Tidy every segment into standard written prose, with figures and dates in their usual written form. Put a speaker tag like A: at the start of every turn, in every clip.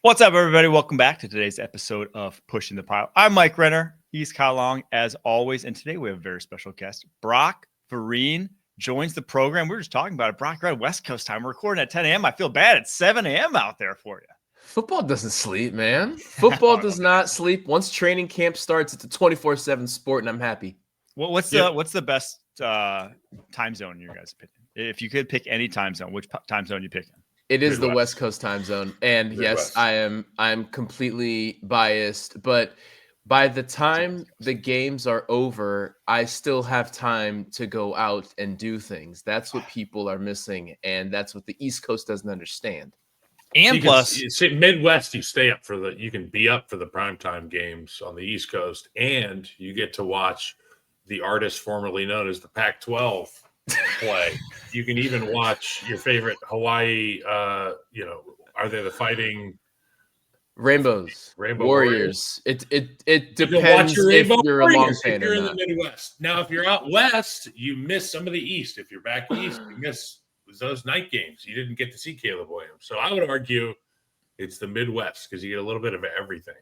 A: What's up, everybody? Welcome back to today's episode of Pushing the Pile. I'm Mike Renner. He's Kyle Long, as always. And today we have a very special guest. Brock Vereen joins the program. We were just talking about it. Brock, you're on West Coast time. We're recording at 10 a.m. I feel bad. It's 7 a.m. out there for you.
B: Football doesn't sleep, man. Football does not sleep. Once training camp starts, it's a 24/7 sport, and I'm happy.
A: Well, what's the best time zone in your guys' opinion? If you could pick any time zone, which time zone you picking?
B: It is the West Coast time zone, and Midwest. Yes, I'm completely biased, but by the time the games are over, I still have time to go out and do things. That's what people are missing, and that's what the East Coast doesn't understand.
C: And plus, Midwest, you can be up for the primetime games on the East Coast, and you get to watch the artist formerly known as the Pac-12 play. You can even watch your favorite Hawaii, are they the Fighting
B: Rainbow Warriors? It depends
C: if
B: you're a long fan
C: if you're in the Midwest. Now, if you're out west, you miss some of the East. If you're back east, you miss those night games. You didn't get to see Caleb Williams. So I would argue it's the Midwest because you get a little bit of everything.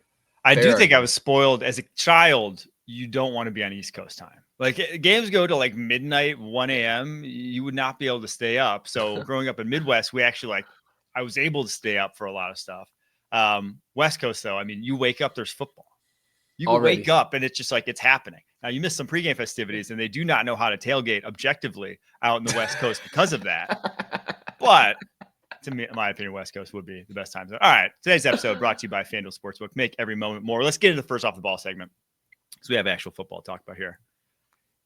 A: I do think I was spoiled as a child. You don't want to be on East Coast time. Like games go to like midnight, 1 a.m. You would not be able to stay up. So growing up in Midwest, we actually I was able to stay up for a lot of stuff. West Coast though, I mean, you wake up, there's football. You can wake up and it's just like it's happening. Now you miss some pregame festivities and they do not know how to tailgate objectively out in the West Coast because of that. But to me, in my opinion, West Coast would be the best time zone. All right, today's episode brought to you by FanDuel Sportsbook. Make every moment more. Let's get into the first off the ball segment because we have actual football to talk about here.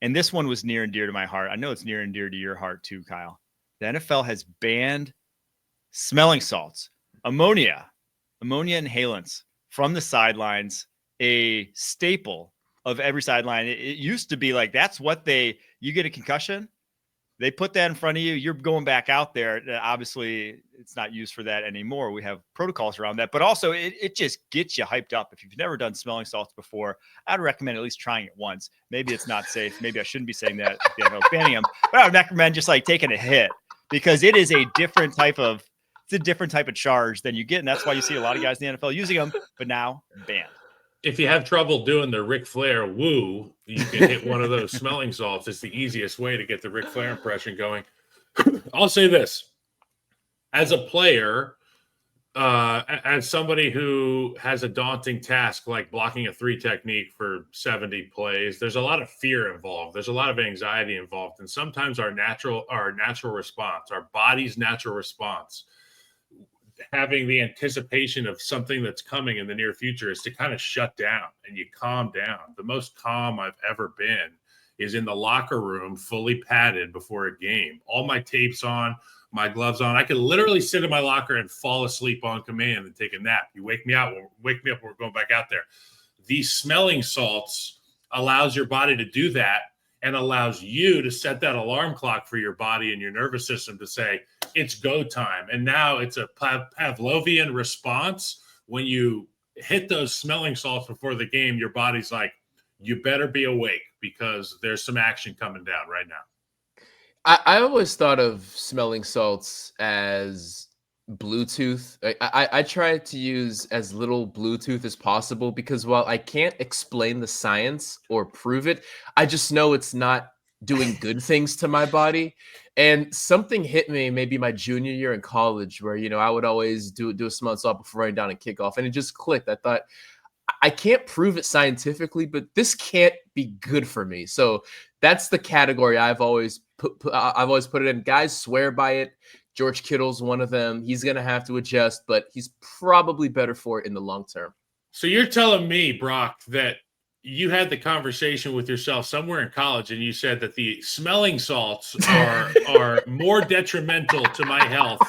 A: And this one was near and dear to my heart. I know it's near and dear to your heart too, Kyle. The NFL has banned smelling salts, ammonia inhalants from the sidelines, a staple of every sideline. It used to be like that's what you get a concussion, they put that in front of you, you're going back out there. Obviously, it's not used for that anymore. We have protocols around that, but also it just gets you hyped up. If you've never done smelling salts before, I'd recommend at least trying it once. Maybe it's not safe. Maybe I shouldn't be saying that. Banning them, but I would recommend just like taking a hit because it is a different type of charge than you get, and that's why you see a lot of guys in the NFL using them, but now banned.
C: If you have trouble doing the Ric Flair woo, you can hit one of those smelling salts. It's the easiest way to get the Ric Flair impression going. I'll say this. As a player, as somebody who has a daunting task like blocking a 3 technique for 70 plays, there's a lot of fear involved. There's a lot of anxiety involved. And sometimes our natural response, our body's natural response, having the anticipation of something that's coming in the near future is to kind of shut down and you calm down. The most calm I've ever been is in the locker room, fully padded before a game. All my tapes on, my gloves on. I could literally sit in my locker and fall asleep on command and take a nap. You wake me up when we're going back out there. These smelling salts allows your body to do that and allows you to set that alarm clock for your body and your nervous system to say, it's go time. And now it's a Pavlovian response. When you hit those smelling salts before the game, your body's like, you better be awake because there's some action coming down right now.
B: I always thought of smelling salts as Bluetooth. I try to use as little Bluetooth as possible because while I can't explain the science or prove it, I just know it's not doing good things to my body. And something hit me maybe my junior year in college where, I would always do a smelling salt before running down and kickoff. And it just clicked. I thought, I can't prove it scientifically, but this can't be good for me. So that's the category I've always put it in. Guys swear by it. George Kittle's one of them. He's going to have to adjust, but he's probably better for it in the long term.
C: So you're telling me, Brock, that you had the conversation with yourself somewhere in college and you said that the smelling salts are more detrimental to my health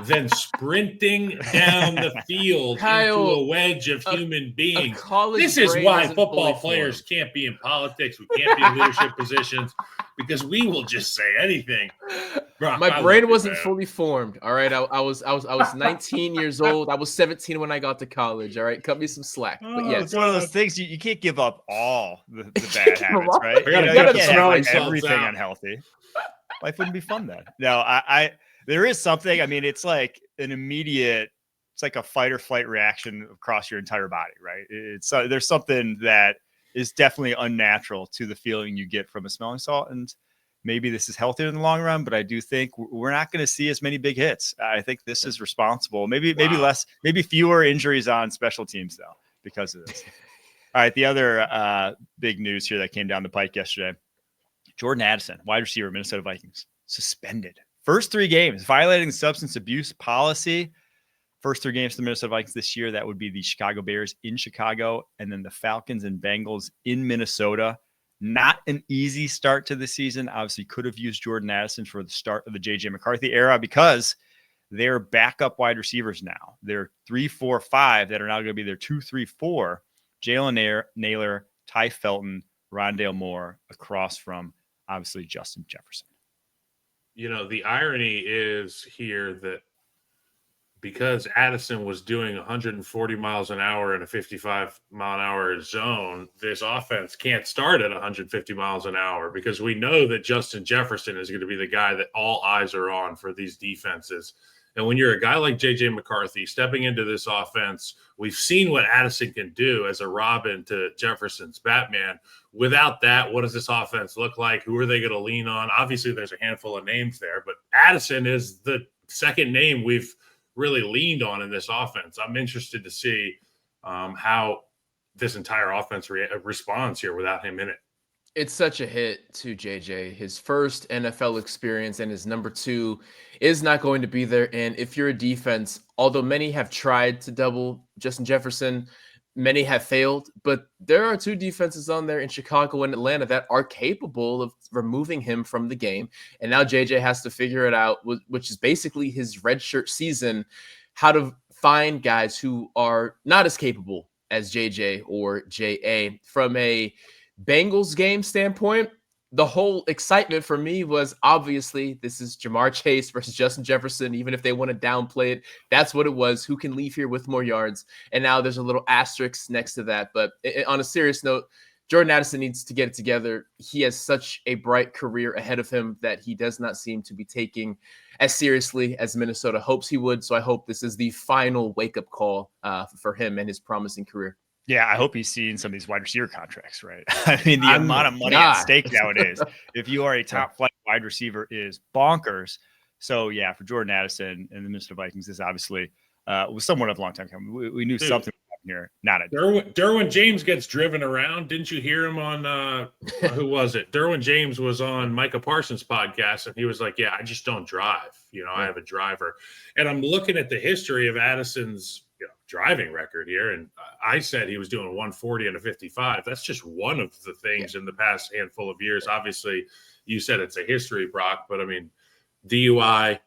C: than sprinting down the field into a wedge of human beings. This is why football players can't be in politics. We can't be in leadership positions because we will just say anything. Brock,
B: my brain wasn't fully formed. All right. I was 19 years old. I was 17 when I got to college. All right. Cut me some slack. But yeah,
A: it's one of those things you can't give up all the bad habits, right?
C: You gotta smell
A: everything unhealthy. Life wouldn't be fun then. No, there is something. I mean, it's like an immediate it's like a fight or flight reaction across your entire body, right? It's there's something that is definitely unnatural to the feeling you get from a smelling salt. And maybe this is healthier in the long run, but I do think we're not going to see as many big hits. I think this is responsible. Maybe less, maybe fewer injuries on special teams though, because of this. All right. The other big news here that came down the pike yesterday, Jordan Addison, wide receiver, Minnesota Vikings, suspended. First 3 games, violating the substance abuse policy. First 3 games for the Minnesota Vikings this year, that would be the Chicago Bears in Chicago, and then the Falcons and Bengals in Minnesota. Not an easy start to the season. Obviously, could have used Jordan Addison for the start of the J.J. McCarthy era because they're backup wide receivers now. They're 3, 4, 5 that are now going to be their 2, 3, 4. Jalen Naylor, Ty Felton, Rondale Moore, across from, obviously, Justin Jefferson.
C: You know, the irony is here that because Addison was doing 140 miles an hour in a 55-mile-an-hour zone, this offense can't start at 150 miles an hour because we know that Justin Jefferson is going to be the guy that all eyes are on for these defenses. And when you're a guy like J.J. McCarthy stepping into this offense, we've seen what Addison can do as a Robin to Jefferson's Batman. Without that, what does this offense look like? Who are they going to lean on? Obviously, there's a handful of names there, but Addison is the second name we've really leaned on in this offense. I'm interested to see how this entire offense responds here without him in it.
B: It's such a hit to JJ. His first NFL experience and his number 2 is not going to be there. And if you're a defense, although many have tried to double Justin Jefferson, many have failed, but there are 2 defenses on there in Chicago and Atlanta that are capable of removing him from the game. And now JJ has to figure it out, which is basically his redshirt season, how to find guys who are not as capable as JJ or JA. From a Bengals game standpoint, the whole excitement for me was obviously this is Jamar Chase versus Justin Jefferson. Even if they want to downplay it, that's what it was. Who can leave here with more yards? And now there's a little asterisk next to that. But on a serious note, Jordan Addison needs to get it together. He has such a bright career ahead of him that he does not seem to be taking as seriously as Minnesota hopes he would. So I hope this is the final wake-up call for him and his promising career.
A: Yeah, I hope he's seeing some of these wide receiver contracts, right? I mean, the amount of money at stake nowadays, if you are a top flight wide receiver, is bonkers. So, yeah, for Jordan Addison and the Minnesota Vikings, this obviously was somewhat of a long time coming. We knew something was happening here. Not a
C: Derwin James gets driven around. Didn't you hear him on who was it? Derwin James was on Micah Parsons' podcast, and he was like, "Yeah, I just don't drive. I have a driver." And I'm looking at the history of Addison's driving record here, and I said he was doing 140 and a 55. That's just one of the things in the past handful of years. Obviously, you said it's a history, Brock, but I mean, DUI,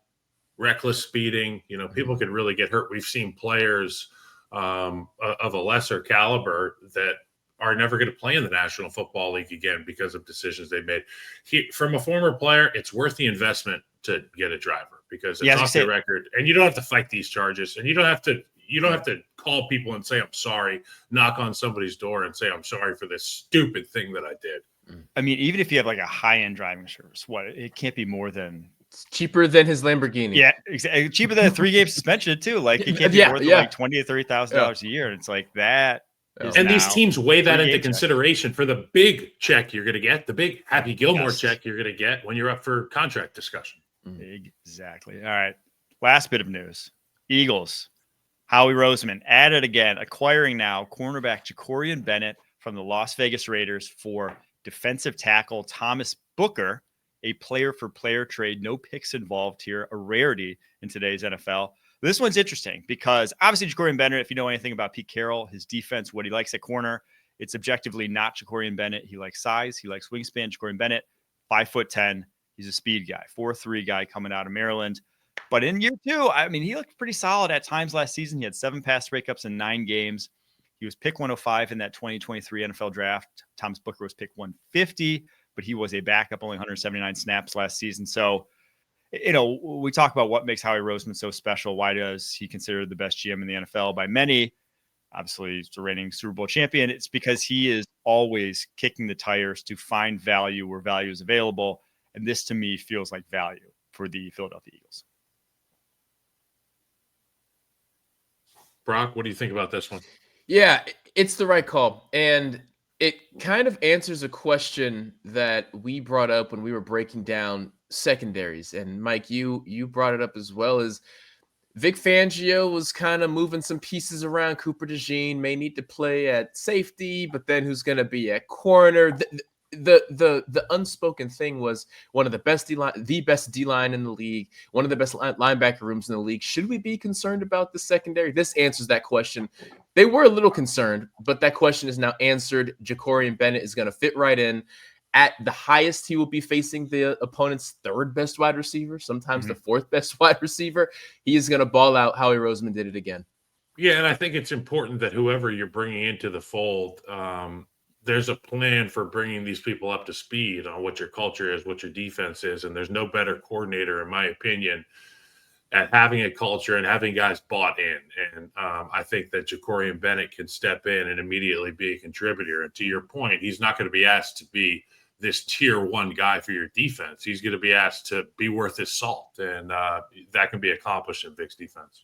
C: reckless speeding, people can really get hurt. We've seen players of a lesser caliber that are never going to play in the National Football League again because of decisions they made. From a former player, it's worth the investment to get a driver because it's off your record, and you don't have to fight these charges, and you don't have to call people and say, I'm sorry, knock on somebody's door and say, I'm sorry for this stupid thing that I did.
A: I mean, even if you have like a high-end driving service, it can't be more than
B: it's cheaper than his Lamborghini.
A: Yeah, exactly. Cheaper than a 3-game suspension too. Like it can't be more than like $20,000 to $30,000 a year. And it's like that.
C: And these teams weigh that into consideration for the big check you're going to get, the big Happy Gilmore check you're going to get when you're up for contract discussion.
A: Exactly. All right. Last bit of news. Eagles. Howie Roseman added again, acquiring now cornerback Jacorian Bennett from the Las Vegas Raiders for defensive tackle Thomas Booker, a player-for-player trade. No picks involved here, a rarity in today's NFL. This one's interesting because obviously Jacorian Bennett, if you know anything about Pete Carroll, his defense, what he likes at corner, it's objectively not Jacorian Bennett. He likes size. He likes wingspan. Jacorian Bennett, 5'10". He's a speed guy, 4'3" guy coming out of Maryland. But in year 2, I mean, he looked pretty solid at times last season. He had 7 pass breakups in 9 games. He was pick 105 in that 2023 NFL draft. Thomas Booker was pick 150, but he was a backup, only 179 snaps last season. So, we talk about what makes Howie Roseman so special. Why does he consider the best GM in the NFL by many? Obviously, he's the reigning Super Bowl champion. It's because he is always kicking the tires to find value where value is available. And this, to me, feels like value for the Philadelphia Eagles.
C: Brock, what do you think about this one?
B: Yeah, it's the right call. And it kind of answers a question that we brought up when we were breaking down secondaries. And Mike, you brought it up as well, as Vic Fangio was kind of moving some pieces around. Cooper DeJean may need to play at safety, but then who's going to be at corner? The unspoken thing was one of the best D-line in the league, one of the best linebacker rooms in the league. Should we be concerned about the secondary? This answers that question. They were a little concerned, but that question is now answered. Jacorian Bennett is going to fit right in. At the highest, he will be facing the opponent's third best wide receiver, sometimes the fourth best wide receiver. He is going to ball out. Howie Roseman did it again.
C: Yeah, and I think it's important that whoever you're bringing into the fold, there's a plan for bringing these people up to speed on what your culture is, what your defense is, and there's no better coordinator, in my opinion, at having a culture and having guys bought in. And I think that Jacorian Bennett can step in and immediately be a contributor. And to your point, he's not going to be asked to be this tier one guy for your defense. He's going to be asked to be worth his salt. And that can be accomplished in Vic's defense.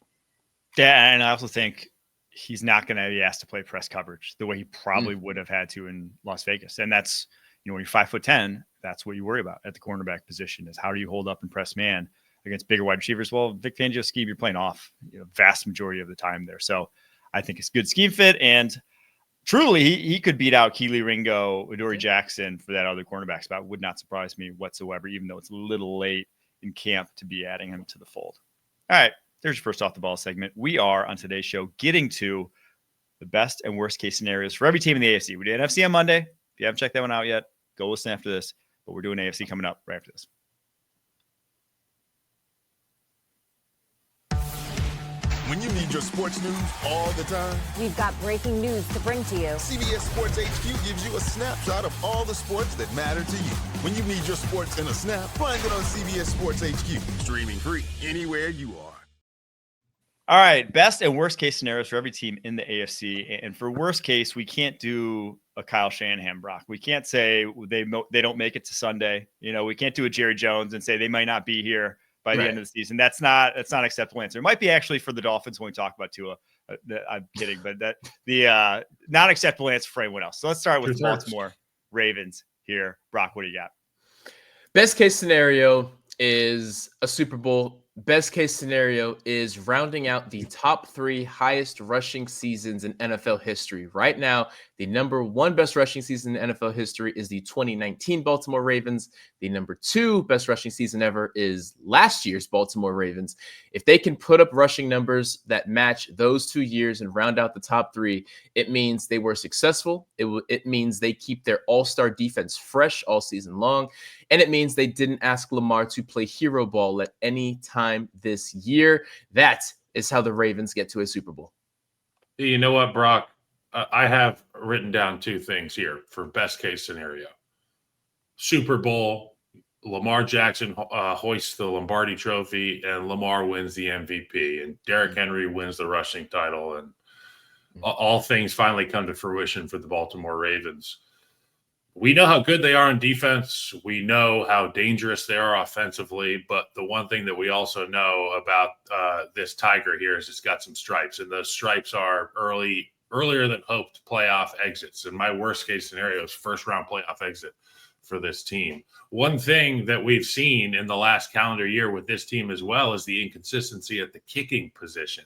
A: Yeah, and I also think he's not going to be asked to play press coverage the way he probably would have had to in Las Vegas. And that's, when you're 5'10", that's what you worry about at the cornerback position, is how do you hold up in press man against bigger wide receivers? Well, Vic Fangio's scheme, you're playing off, vast majority of the time there. So I think it's good scheme fit. And truly, he could beat out Keely Ringo, Adoree Jackson for that other cornerback spot. Would not surprise me whatsoever, even though it's a little late in camp to be adding him to the fold. All right, there's your first off the ball segment. We are on today's show getting to the best and worst case scenarios for every team in the AFC. We did NFC on Monday. If you haven't checked that one out yet, go listen after this. But we're doing AFC coming up right after this.
D: When you need your sports news all the time,
E: we've got breaking news to bring to you.
D: CBS Sports HQ gives you a snapshot of all the sports that matter to you. When you need your sports in a snap, find it on CBS Sports HQ, streaming free anywhere you are.
A: All right, best and worst case scenarios for every team in the AFC. And for worst case, we can't do a Kyle Shanahan, Brock. We can't say they don't make it to Sunday. We can't do a Jerry Jones and say they might not be here by the end of the season. That's not an acceptable answer. It might be actually for the Dolphins when we talk about Tua. I'm kidding, but the not acceptable answer for anyone else. So let's start with Baltimore Ravens here. Brock, what do you got?
B: Best case scenario is a Super Bowl. Best case scenario is rounding out the top 3 highest rushing seasons in NFL history. Right now, the number 1 best rushing season in NFL history is the 2019 Baltimore Ravens. The number 2 best rushing season ever is last year's Baltimore Ravens. If they can put up rushing numbers that match those 2 years and round out the top 3, it means they were successful. It means they keep their all-star defense fresh all season long. And it means they didn't ask Lamar to play hero ball at any time this year. That is how the Ravens get to a Super Bowl.
C: You know what, Brock? I have written down 2 things here for best case scenario. Super Bowl, Lamar Jackson hoists the Lombardi Trophy, and Lamar wins the MVP, and Derrick Henry wins the rushing title, and all things finally come to fruition for the Baltimore Ravens. We know how good they are in defense. We know how dangerous they are offensively. But the one thing that we also know about this Tiger here is it's got some stripes, and those stripes are earlier than hoped playoff exits. And my worst case scenario is first round playoff exit for this team. One thing that we've seen in the last calendar year with this team as well is the inconsistency at the kicking position.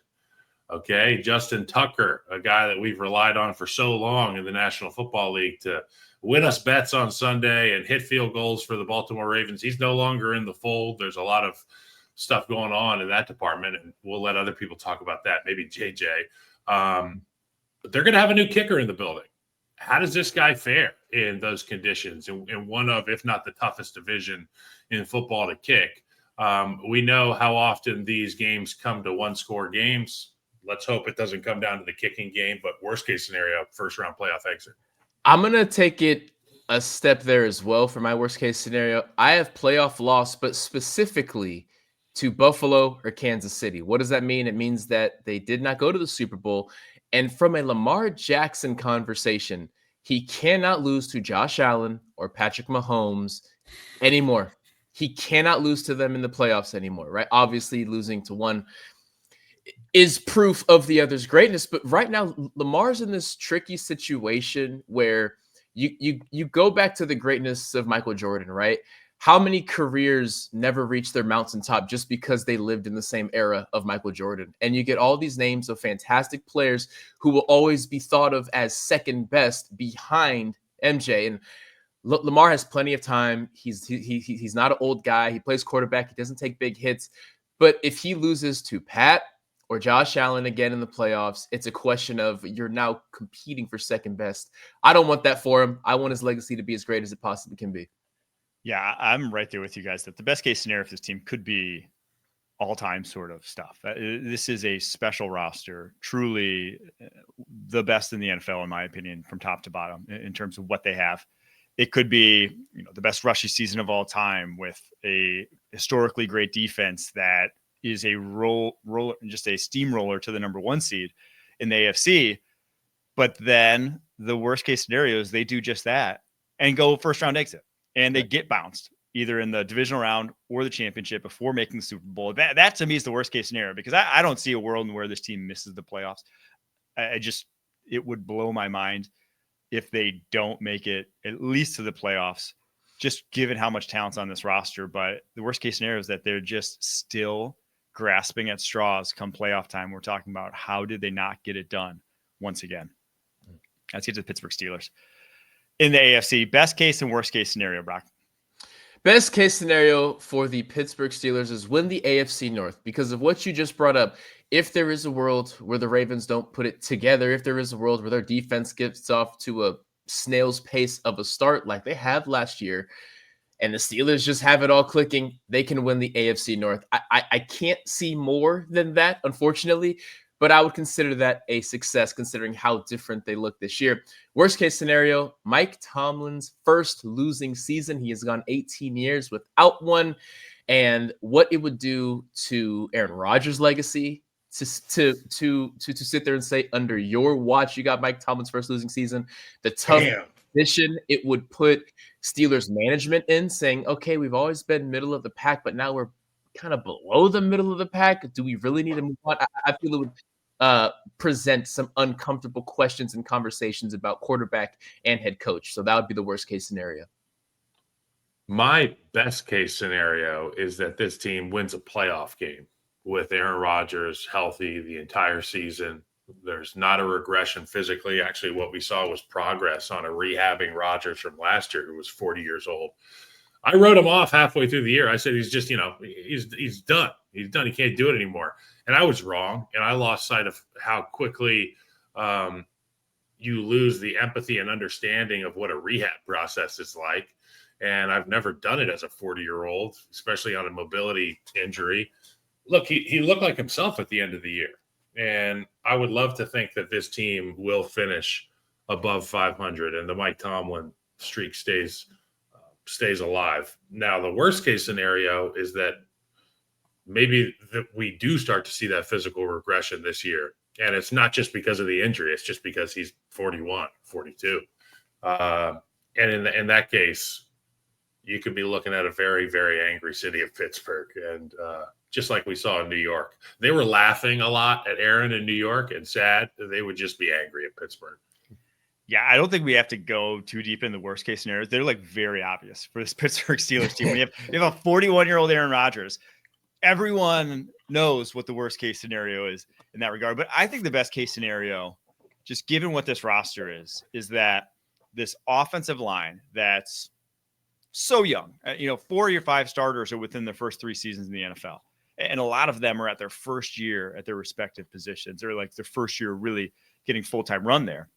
C: Okay, Justin Tucker, a guy that we've relied on for so long in the National Football League to win us bets on Sunday and hit field goals for the Baltimore Ravens. He's no longer in the fold. There's a lot of stuff going on in that department, and we'll let other people talk about that, maybe JJ. But they're going to have a new kicker in the building. How does this guy fare in those conditions in one of, if not the toughest division in football to kick? We know how often these games come to one-score games. Let's hope it doesn't come down to the kicking game, but worst case scenario, first-round playoff exit.
B: I'm going to take it a step there as well for my worst case scenario. I have playoff loss, but specifically to Buffalo or Kansas City. What does that mean? It means that they did not go to the Super Bowl. And from a Lamar Jackson conversation, he cannot lose to Josh Allen or Patrick Mahomes anymore. He cannot lose to them in the playoffs anymore, right? Obviously, losing to one. is proof of the other's greatness. But right now, Lamar's in this tricky situation where you go back to the greatness of Michael Jordan, right? How many careers never reached their mountaintop just because they lived in the same era of Michael Jordan? And you get all these names of fantastic players who will always be thought of as second best behind MJ. And Lamar has plenty of time. He's not an old guy. He plays quarterback. He doesn't take big hits. But if he loses to Pat or Josh Allen again in the playoffs, it's a question of you're now competing for second best. I don't want that for him. I want his legacy to be as great as it possibly can be.
A: Yeah, I'm right there with you guys that the best case scenario for this team could be all-time sort of stuff. This is a special roster, truly the best in the NFL, in my opinion, from top to bottom in terms of what they have. It could be, the best rushing season of all time with a historically great defense that is a just a steamroller to the number 1 seed in the AFC. But then the worst case scenario is they do just that and go first round exit. And they get bounced either in the divisional round or the championship before making the Super Bowl. That to me is the worst case scenario, because I don't see a world where this team misses the playoffs. It would blow my mind if they don't make it at least to the playoffs, just given how much talent's on this roster. But the worst case scenario is that they're just still grasping at straws come playoff time. We're talking about how did they not get it done once again? Let's get to the Pittsburgh Steelers. In the AFC, best case and worst case scenario, Brock.
B: Best case scenario for the Pittsburgh Steelers is win the AFC North because of what you just brought up. If there is a world where the Ravens don't put it together, if there is a world where their defense gets off to a snail's pace of a start like they have last year, and the Steelers just have it all clicking, they can win the AFC North. I can't see more than that, unfortunately, but I would consider that a success considering how different they look this year. Worst case scenario, Mike Tomlin's first losing season. He has gone 18 years without one. And what it would do to Aaron Rodgers' legacy to sit there and say, under your watch, you got Mike Tomlin's first losing season. The tough position it would put Steelers management in, saying, okay, we've always been middle of the pack, but now we're kind of below the middle of the pack. Do we really need to move on? I feel it would present some uncomfortable questions and conversations about quarterback and head coach. So that would be the worst case scenario.
C: My best case scenario is that this team wins a playoff game with Aaron Rodgers healthy the entire season. There's not a regression physically. Actually, what we saw was progress on a rehabbing Rodgers from last year, who was 40 years old. I wrote him off halfway through the year. I said, he's just, he's done. He's done. He can't do it anymore. And I was wrong. And I lost sight of how quickly you lose the empathy and understanding of what a rehab process is like. And I've never done it as a 40-year-old, especially on a mobility injury. Look, he looked like himself at the end of the year. And I would love to think that this team will finish above 500 and the Mike Tomlin streak stays alive. Now, the worst case scenario is that maybe we do start to see that physical regression this year. And it's not just because of the injury. It's just because he's 41, 42. And in that case, you could be looking at a very, very angry city of Pittsburgh. And just like we saw in New York, they were laughing a lot at Aaron in New York and sad. They would just be angry at Pittsburgh.
A: Yeah, I don't think we have to go too deep in the worst case scenarios. They're like very obvious for this Pittsburgh Steelers team. You have a 41-year-old Aaron Rodgers. Everyone knows what the worst case scenario is in that regard. But I think the best case scenario, just given what this roster is that this offensive line that's so young, 4 of your 5 starters are within their first 3 seasons in the NFL. And a lot of them are at their first year at their respective positions, or like their first year really getting full-time run there.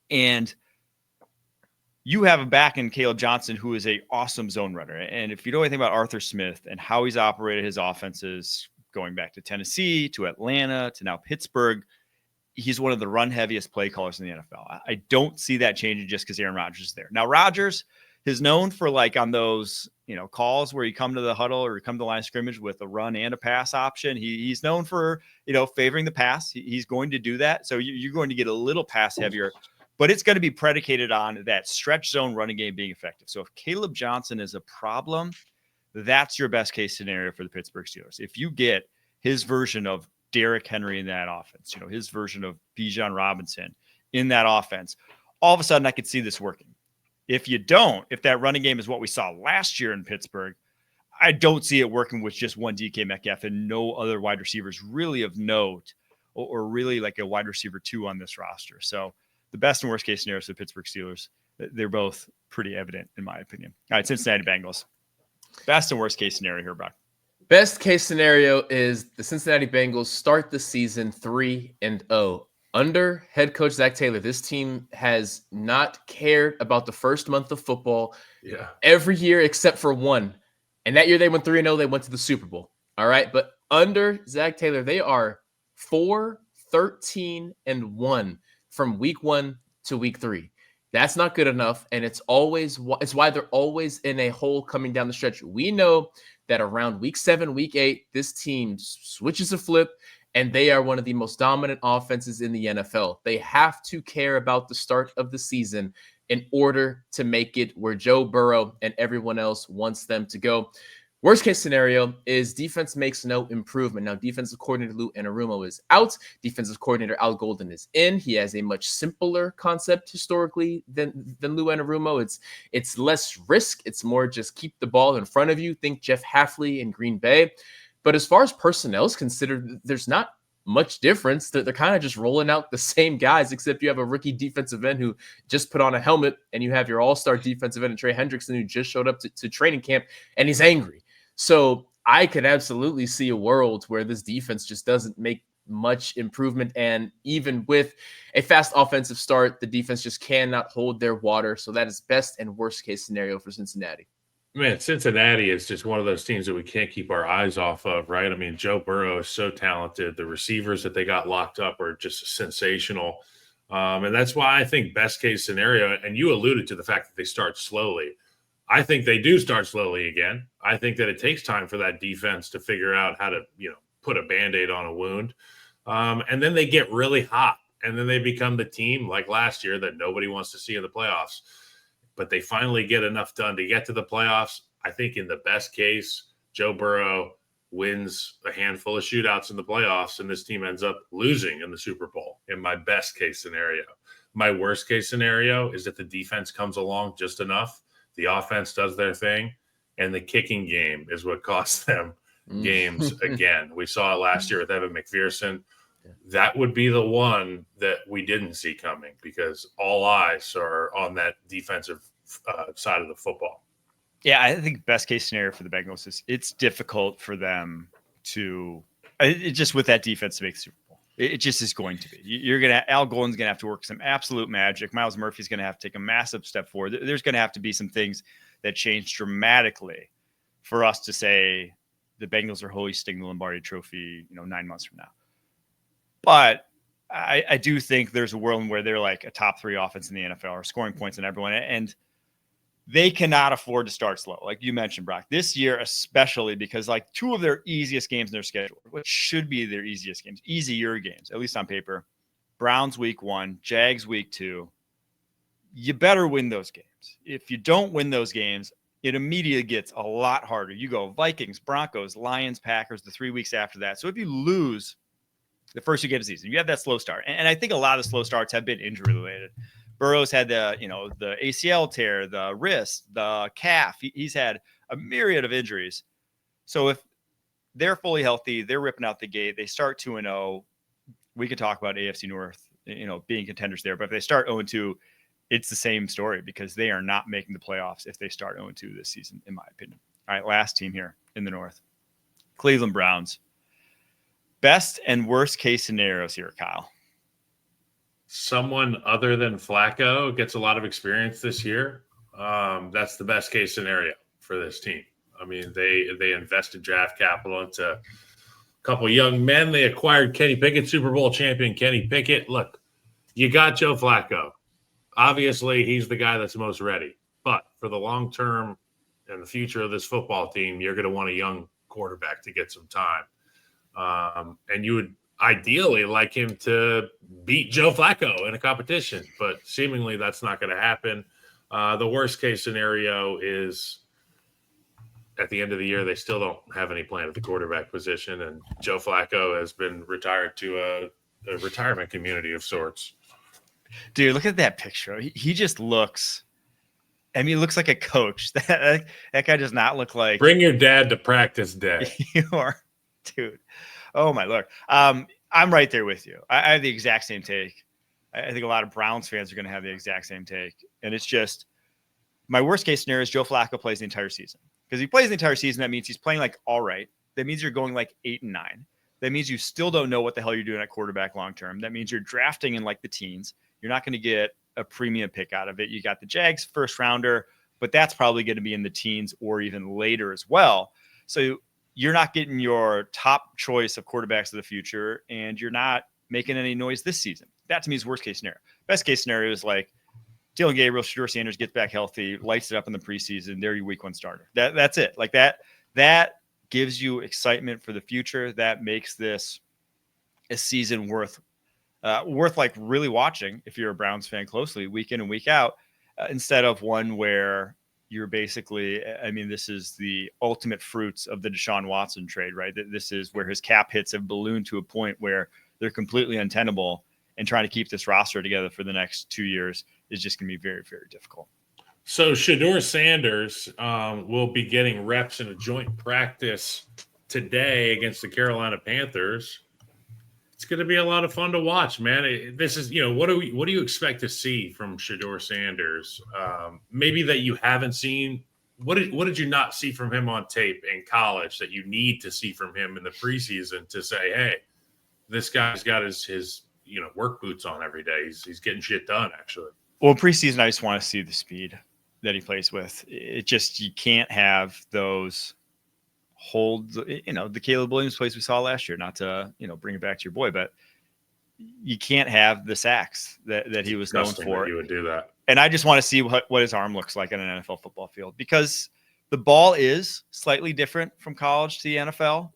A: And you have a back in Caleb Johnson, who is an awesome zone runner. And if you know anything about Arthur Smith and how he's operated his offenses going back to Tennessee, to Atlanta, to now Pittsburgh, he's one of the run heaviest play callers in the NFL. I don't see that changing just because Aaron Rodgers is there. Now, Rodgers is known for like on those, calls where you come to the huddle or you come to the line of scrimmage with a run and a pass option. He's known for, favoring the pass. He's going to do that. So you're going to get a little pass heavier. But it's going to be predicated on that stretch zone running game being effective. So if Caleb Johnson is a problem, that's your best case scenario for the Pittsburgh Steelers. If you get his version of Derrick Henry in that offense, his version of Bijan Robinson in that offense, all of a sudden I could see this working. If that running game is what we saw last year in Pittsburgh, I don't see it working with just one DK Metcalf and no other wide receivers really of note or really like a wide receiver 2 on this roster. So the best and worst case scenarios for the Pittsburgh Steelers, they're both pretty evident in my opinion. All right, Cincinnati Bengals. Best and worst case scenario here, Brock.
B: Best case scenario is the Cincinnati Bengals start the season 3-0. Under head coach Zach Taylor, this team has not cared about the first month of football every year except for one. And that year they went 3-0. They went to the Super Bowl. All right. But under Zach Taylor, they are 4-13-1 from week 1 to week 3. That's not good enough. And it's why they're always in a hole coming down the stretch. We know that around week 7, week 8, this team switches a flip and they are one of the most dominant offenses in the NFL. They have to care about the start of the season in order to make it where Joe Burrow and everyone else wants them to go. Worst case scenario is defense makes no improvement. Now, defensive coordinator Lou Anarumo is out. Defensive coordinator Al Golden is in. He has a much simpler concept historically than Lou Anarumo. It's less risk. It's more just keep the ball in front of you. Think Jeff Hafley in Green Bay. But as far as personnel is considered, there's not much difference. They're kind of just rolling out the same guys, except you have a rookie defensive end who just put on a helmet, and you have your all-star defensive end, Trey Hendrickson, who just showed up to training camp, and he's angry. So I could absolutely see a world where this defense just doesn't make much improvement. And even with a fast offensive start, the defense just cannot hold their water. So that is best and worst case scenario for Cincinnati.
C: Man, Cincinnati is just one of those teams that we can't keep our eyes off of, right? I mean, Joe Burrow is so talented. The receivers that they got locked up are just sensational. And that's why I think best case scenario, and you alluded to the fact that they start slowly. I think they do start slowly again. I think that it takes time for that defense to figure out how to, put a Band-Aid on a wound. And then they get really hot, and then they become the team like last year that nobody wants to see in the playoffs. But they finally get enough done to get to the playoffs. I think in the best case, Joe Burrow wins a handful of shootouts in the playoffs, and this team ends up losing in the Super Bowl in my best case scenario. My worst case scenario is that the defense comes along just enough. The offense does their thing, and the kicking game is what costs them games again. We saw it last year with Evan McPherson. That would be the one that we didn't see coming because all eyes are on that defensive side of the football.
A: Yeah, I think best case scenario for the Bengals is it's difficult for them to just with that defense to make the Super Bowl. It just is going to be. Al Golden's going to have to work some absolute magic. Miles Murphy's going to have to take a massive step forward. There's going to have to be some things that change dramatically for us to say the Bengals are hoisting the Lombardi Trophy, 9 months from now. But I do think there's a world where they're like a top 3 offense in the NFL or scoring points on everyone. And they cannot afford to start slow. Like you mentioned, Brock, this year, especially because like 2 of their easiest games in their schedule, which should be their easiest games, easier games, at least on paper, Browns week 1, Jags week 2, you better win those games. If you don't win those games, it immediately gets a lot harder. You go Vikings, Broncos, Lions, Packers, the 3 weeks after that. So if you lose the first 2 games of the season, you have that slow start. And I think a lot of the slow starts have been injury related. Burrow's had the ACL tear, the wrist, the calf. He's had a myriad of injuries. So if they're fully healthy, they're ripping out the gate. They start 2-0. We could talk about AFC North, being contenders there. But if they start 0-2, it's the same story because they are not making the playoffs if they start 0-2 this season, in my opinion. All right, last team here in the North, Cleveland Browns. Best and worst case scenarios here, Kyle.
C: Someone other than Flacco gets a lot of experience this year. That's the best case scenario for this team. I mean, they invested draft capital into a couple young men. They acquired Kenny Pickett, Super Bowl champion Kenny Pickett. Look, you got Joe Flacco. Obviously, he's the guy that's most ready. But for the long term and the future of this football team, you're going to want a young quarterback to get some time. And you would ideally like him to beat Joe Flacco in a competition, but seemingly that's not going to happen. The worst case scenario is at the end of the year, they still don't have any plan at the quarterback position, and Joe Flacco has been retired to a retirement community of sorts.
A: Dude, look at that picture. He just looks. I mean, he looks like a coach. That guy does not look like.
C: Bring your dad to practice day.
A: You are, dude. Oh my Lord. I'm right there with you. I have the exact same take. I think a lot of Browns fans are going to have the exact same take, and it's just my worst case scenario is Joe Flacco plays the entire season. Because he plays the entire season, that means he's playing like all right. That means you're going like 8-9. That means you still don't know what the hell you're doing at quarterback long term. That means you're drafting in like the teens. You're not going to get a premium pick out of it. You got the Jags first rounder, but that's probably going to be in the teens or even later as well. So you're not getting your top choice of quarterbacks of the future, and you're not making any noise this season. That to me is worst case scenario. Best case scenario is like Dylan Gabriel, Shedeur Sanders gets back healthy, lights it up in the preseason. They're your week 1 starter. That's it. Like that gives you excitement for the future. That makes this a season worth like really watching if you're a Browns fan closely week in and week out, instead of one where you're basically, I mean, this is the ultimate fruits of the Deshaun Watson trade, right? This is where his cap hits have ballooned to a point where they're completely untenable, and trying to keep this roster together for the next 2 years is just going to be very, very difficult.
C: So Shedeur Sanders will be getting reps in a joint practice today against the Carolina Panthers. It's going to be a lot of fun to watch, man. This is, what do you expect to see from Shedeur Sanders? Maybe that you haven't seen. What did you not see from him on tape in college that you need to see from him in the preseason to say, hey, this guy's got his work boots on every day. He's getting shit done, actually.
A: Well, preseason, I just want to see the speed that he plays with. It just, you can't have those hold, the Caleb Williams plays we saw last year, not to, bring it back to your boy, but you can't have the sacks that he was known for.
C: You would do that.
A: And I just want to see what his arm looks like on an NFL football field, because the ball is slightly different from college to the NFL.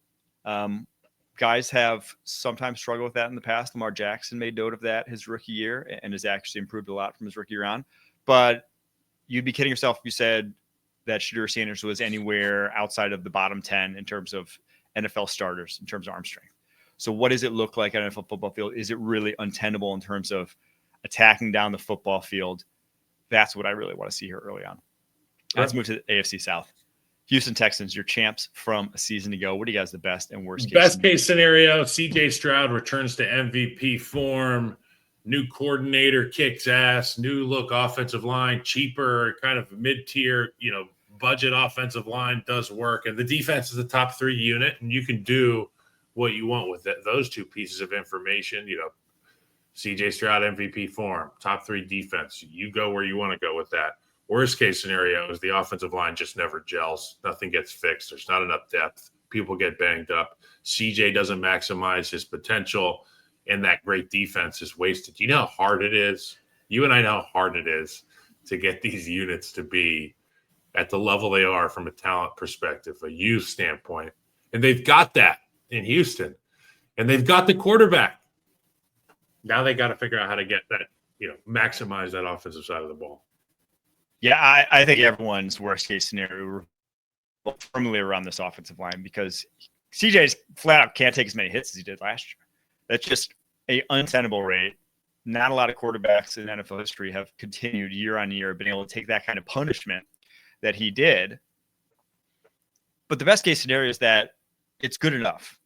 A: Guys have sometimes struggled with that in the past. Lamar Jackson made note of that his rookie year and has actually improved a lot from his rookie year on. But you'd be kidding yourself if you said that Shedeur Sanders was anywhere outside of the bottom 10 in terms of NFL starters, in terms of arm strength. So what does it look like on an NFL football field? Is it really untenable in terms of attacking down the football field? That's what I really want to see here early on. Let's move to the AFC South. Houston Texans, your champs from a season ago. What do you guys the best and worst case?
C: Best case scenario, CJ Stroud returns to MVP form. New coordinator kicks ass. New look offensive line, cheaper, kind of mid-tier, budget offensive line does work. And the defense is the top 3 unit, and you can do what you want with it. Those 2 pieces of information, CJ Stroud MVP form, top 3 defense. You go where you want to go with that. Worst case scenario is the offensive line just never gels. Nothing gets fixed. There's not enough depth. People get banged up. CJ doesn't maximize his potential, and that great defense is wasted. You know how hard it is? You and I know how hard it is to get these units to be at the level they are from a talent perspective, a youth standpoint. And they've got that in Houston. And they've got the quarterback. Now they got to figure out how to get that, maximize that offensive side of the ball.
A: Yeah, I think everyone's worst case scenario firmly around this offensive line, because CJ's flat out can't take as many hits as he did last year. That's just an untenable rate. Not a lot of quarterbacks in NFL history have continued year on year, been able to take that kind of punishment that he did. But the best case scenario is that it's good enough,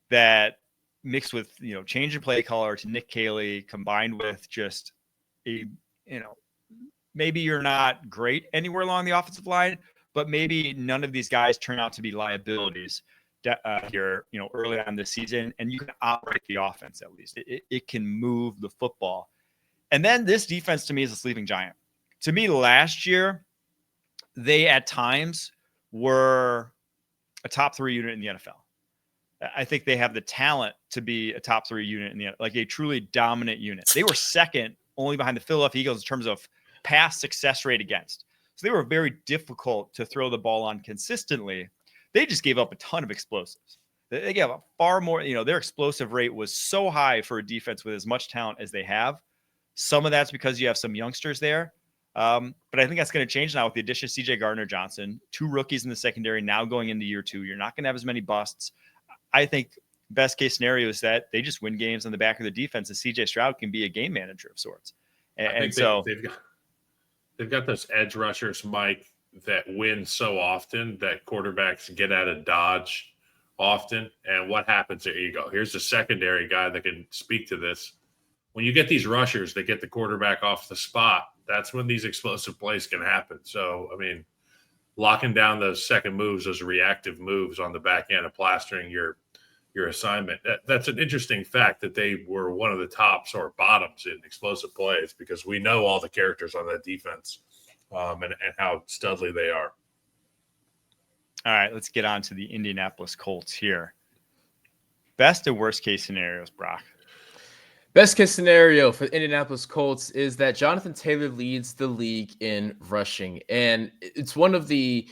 A: that mixed with, change in play caller to Nick Caley, combined with just a, maybe you're not great anywhere along the offensive line, but maybe none of these guys turn out to be liabilities here, early on this season, and you can operate the offense at least. It can move the football. And then this defense to me is a sleeping giant. To me, last year, they at times were a top 3 unit in the NFL. I think they have the talent to be a top 3 unit in the, like a truly dominant unit. They were second only behind the Philadelphia Eagles in terms of pass success rate against. So they were very difficult to throw the ball on consistently. They just gave up a ton of explosives. They gave up far more, their explosive rate was so high for a defense with as much talent as they have. Some of that's because you have some youngsters there, But I think that's going to change now with the addition of CJ Gardner-Johnson, 2 rookies in the secondary now going into year 2. You're not going to have as many busts. I think best case scenario is that they just win games on the back of the defense, and CJ Stroud can be a game manager of sorts. And so
C: they've got those edge rushers, Mike, that win so often that quarterbacks get out of dodge often. And what happens? There you go. Here's the secondary guy that can speak to this. When you get these rushers that get the quarterback off the spot, that's when these explosive plays can happen. So, I mean, locking down those second moves, those reactive moves on the back end of plastering your assignment. That's an interesting fact that they were one of the tops or bottoms in explosive plays, because we know all the characters on that defense and how studly they are.
A: All right, let's get on to the Indianapolis Colts here. Best and worst case scenarios, Brock.
B: Best case scenario for the Indianapolis Colts is that Jonathan Taylor leads the league in rushing. And it's one of the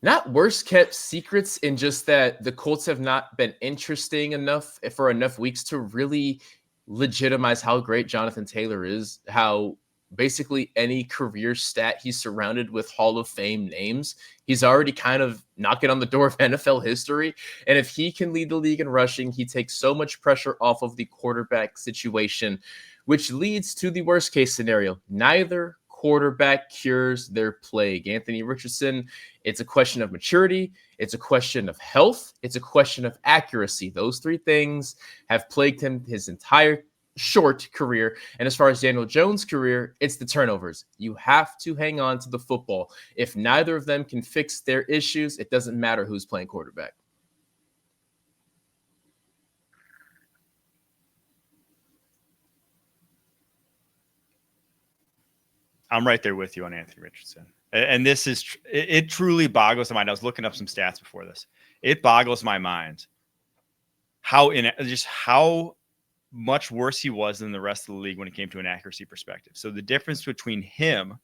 B: not worst kept secrets in just that the Colts have not been interesting enough for enough weeks to really legitimize how great Jonathan Taylor is, how basically any career stat he's surrounded with Hall of Fame names. He's already kind of knocking on the door of NFL history. And if he can lead the league in rushing, he takes so much pressure off of the quarterback situation, which leads to the worst case scenario. Neither quarterback cures their plague. Anthony Richardson, it's a question of maturity. It's a question of health. It's a question of accuracy. Those 3 things have plagued him his entire short career. And as far as Daniel Jones' career, it's the turnovers. You have to hang on to the football. If neither of them can fix their issues, it doesn't matter who's playing quarterback.
A: I'm right there with you on Anthony Richardson. And this is, it truly boggles the mind. I was looking up some stats before this. It boggles my mind how much worse he was than the rest of the league when it came to an accuracy perspective. So the difference between him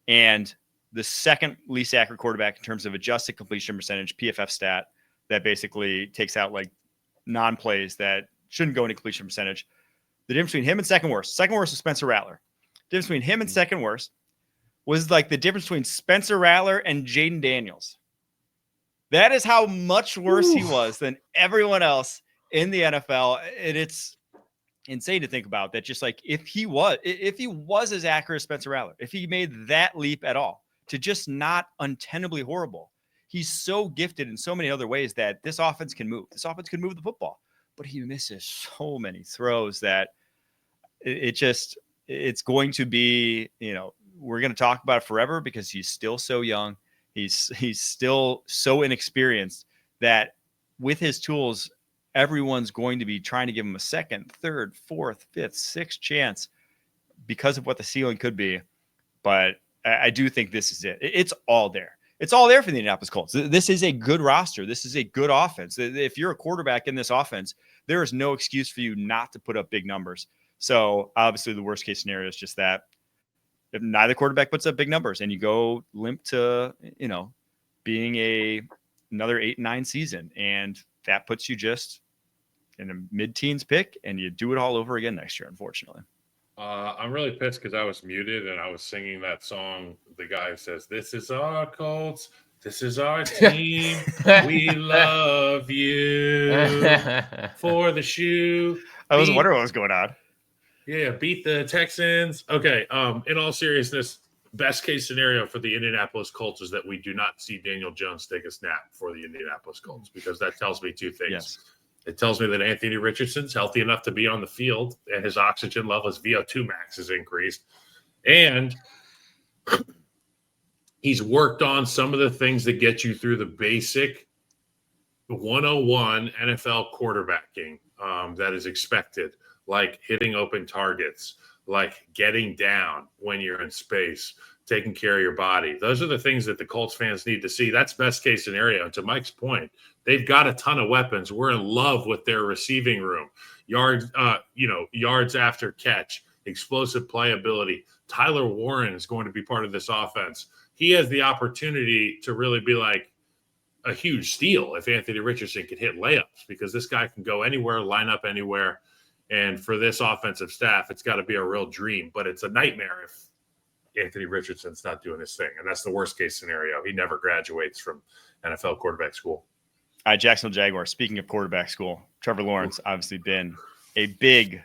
A: and the second least accurate quarterback in terms of adjusted completion percentage, PFF stat, that basically takes out like non-plays that shouldn't go into completion percentage. The difference between him and second worst was Spencer Rattler. The difference between him and second worst was like the difference between Spencer Rattler and Jaden Daniels. That is how much worse he was than everyone else in the NFL. And it's insane to think about that. Just like if he was as accurate as Spencer Rattler, if he made that leap at all to just not untenably horrible, he's so gifted in so many other ways that this offense can move. This offense can move the football, but he misses so many throws that it's going to be, we're going to talk about it forever because he's still so young. He's still so inexperienced that with his tools, everyone's going to be trying to give him a second, third, fourth, fifth, sixth chance because of what the ceiling could be. But I do think this is it. It's all there. It's all there for the Indianapolis Colts. This is a good roster. This is a good offense. If you're a quarterback in this offense, there is no excuse for you not to put up big numbers. So obviously the worst case scenario is just that if neither quarterback puts up big numbers and you go limp to, being another 8-9 season, and that puts you just in a mid-teens pick, and you do it all over again next year, unfortunately.
C: I'm really pissed because I was muted and I was singing that song. The guy who says, "This is our Colts. This is our team. We love you for the shoe."
A: I was wondering what was going on.
C: Yeah, beat the Texans. Okay, in all seriousness, best case scenario for the Indianapolis Colts is that we do not see Daniel Jones take a snap for the Indianapolis Colts, because that tells me 2 things.
A: Yes.
C: It tells me that Anthony Richardson's healthy enough to be on the field and his oxygen level, his VO2 max is increased. And he's worked on some of the things that get you through the basic 101 NFL quarterbacking that is expected, like hitting open targets, like getting down when you're in space, taking care of your body. Those are the things that the Colts fans need to see. That's best case scenario. And to Mike's point, they've got a ton of weapons. We're in love with their receiving room. Yards after catch, explosive playability. Tyler Warren is going to be part of this offense. He has the opportunity to really be like a huge steal if Anthony Richardson could hit layups, because this guy can go anywhere, line up anywhere. And for this offensive staff, it's got to be a real dream, but it's a nightmare if Anthony Richardson's not doing his thing. And that's the worst case scenario. He never graduates from NFL quarterback school.
A: All right, Jacksonville Jaguars. Speaking of quarterback school, Trevor Lawrence obviously been a big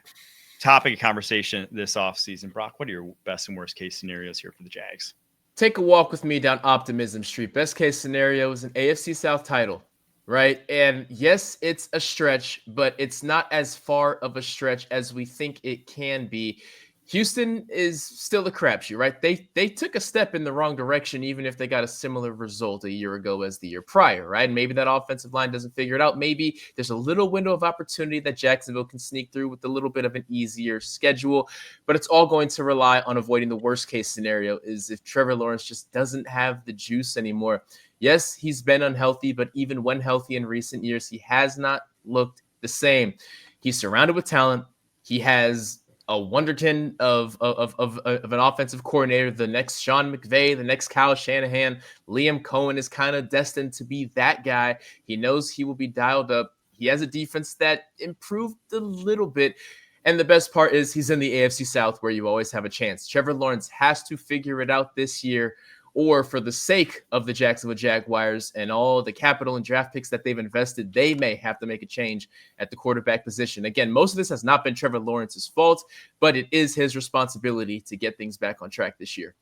A: topic of conversation this offseason. Brock, what are your best and worst case scenarios here for the Jags?
B: Take a walk with me down Optimism Street. Best case scenario is an AFC South title, right? And yes, it's a stretch, but it's not as far of a stretch as we think it can be. Houston is still a crapshoot, right? They took a step in the wrong direction, even if they got a similar result a year ago as the year prior, right? Maybe that offensive line doesn't figure it out. Maybe there's a little window of opportunity that Jacksonville can sneak through with a little bit of an easier schedule, but it's all going to rely on avoiding the worst case scenario is if Trevor Lawrence just doesn't have the juice anymore. Yes, he's been unhealthy, but even when healthy in recent years, he has not looked the same. He's surrounded with talent. He has a wonderkin of an offensive coordinator, the next Sean McVay, the next Kyle Shanahan. Liam Cohen is kind of destined to be that guy. He knows he will be dialed up. He has a defense that improved a little bit. And the best part is he's in the AFC South where you always have a chance. Trevor Lawrence has to figure it out this year, or for the sake of the Jacksonville Jaguars and all the capital and draft picks that they've invested, they may have to make a change at the quarterback position. Again, most of this has not been Trevor Lawrence's fault, but it is his responsibility to get things back on track this year.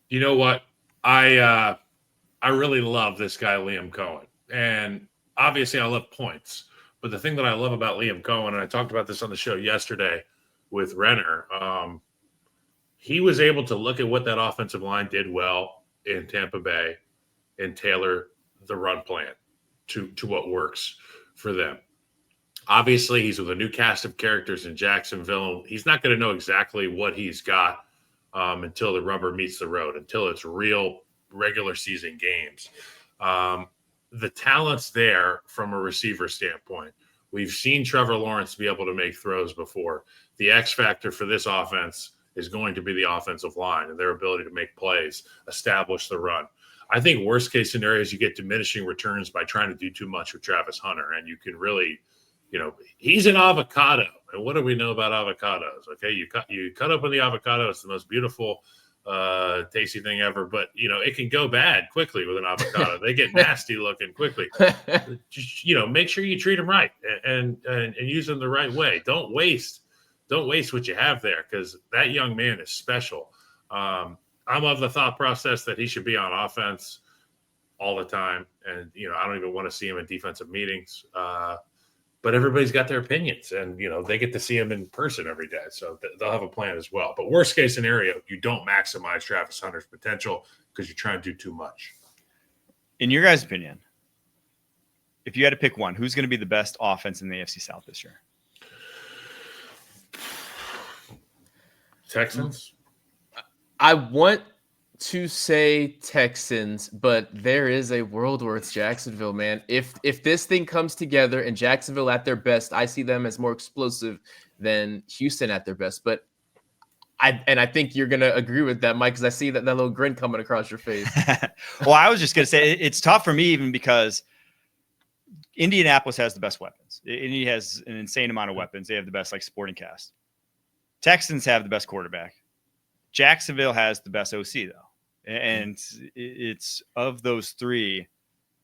C: You know what? I really love this guy, Liam Cohen. And obviously I love points. But the thing that I love about Liam Cohen, and I talked about this on the show yesterday with Renner, he was able to look at what that offensive line did well in Tampa Bay and tailor the run plan to what works for them. Obviously, he's with a new cast of characters in Jacksonville. He's not going to know exactly what he's got until the rubber meets the road, until it's real regular season games. The talent's there from a receiver standpoint. We've seen Trevor Lawrence be able to make throws before. The X factor for this offense is going to be the offensive line and their ability to make plays, establish the run. I think worst case scenario is you get diminishing returns by trying to do too much with Travis Hunter. And you can really, he's an avocado. And what do we know about avocados? Okay. You cut open the avocado. It's the most beautiful, tasty thing ever, but it can go bad quickly with an avocado. They get nasty looking quickly. Just, make sure you treat them right and use them the right way. Don't waste what you have there, because that young man is special. I'm of the thought process that he should be on offense all the time. And, I don't even want to see him in defensive meetings. But everybody's got their opinions, and, they get to see him in person every day. So they'll have a plan as well. But worst case scenario, you don't maximize Travis Hunter's potential because you're trying to do too much.
A: In your guys' opinion, if you had to pick one, who's going to be the best offense in the AFC South this year?
C: Texans?
B: I want to say Texans, but there is a world where it's Jacksonville, man. If this thing comes together and Jacksonville at their best, I see them as more explosive than Houston at their best. But I think you're gonna agree with that, Mike, because I see that little grin coming across your face.
A: Well, I was just gonna say it's tough for me even because Indianapolis has the best weapons. Indy has an insane amount of weapons. They have the best supporting cast. Texans have the best quarterback. Jacksonville has the best OC, though. And it's of those three,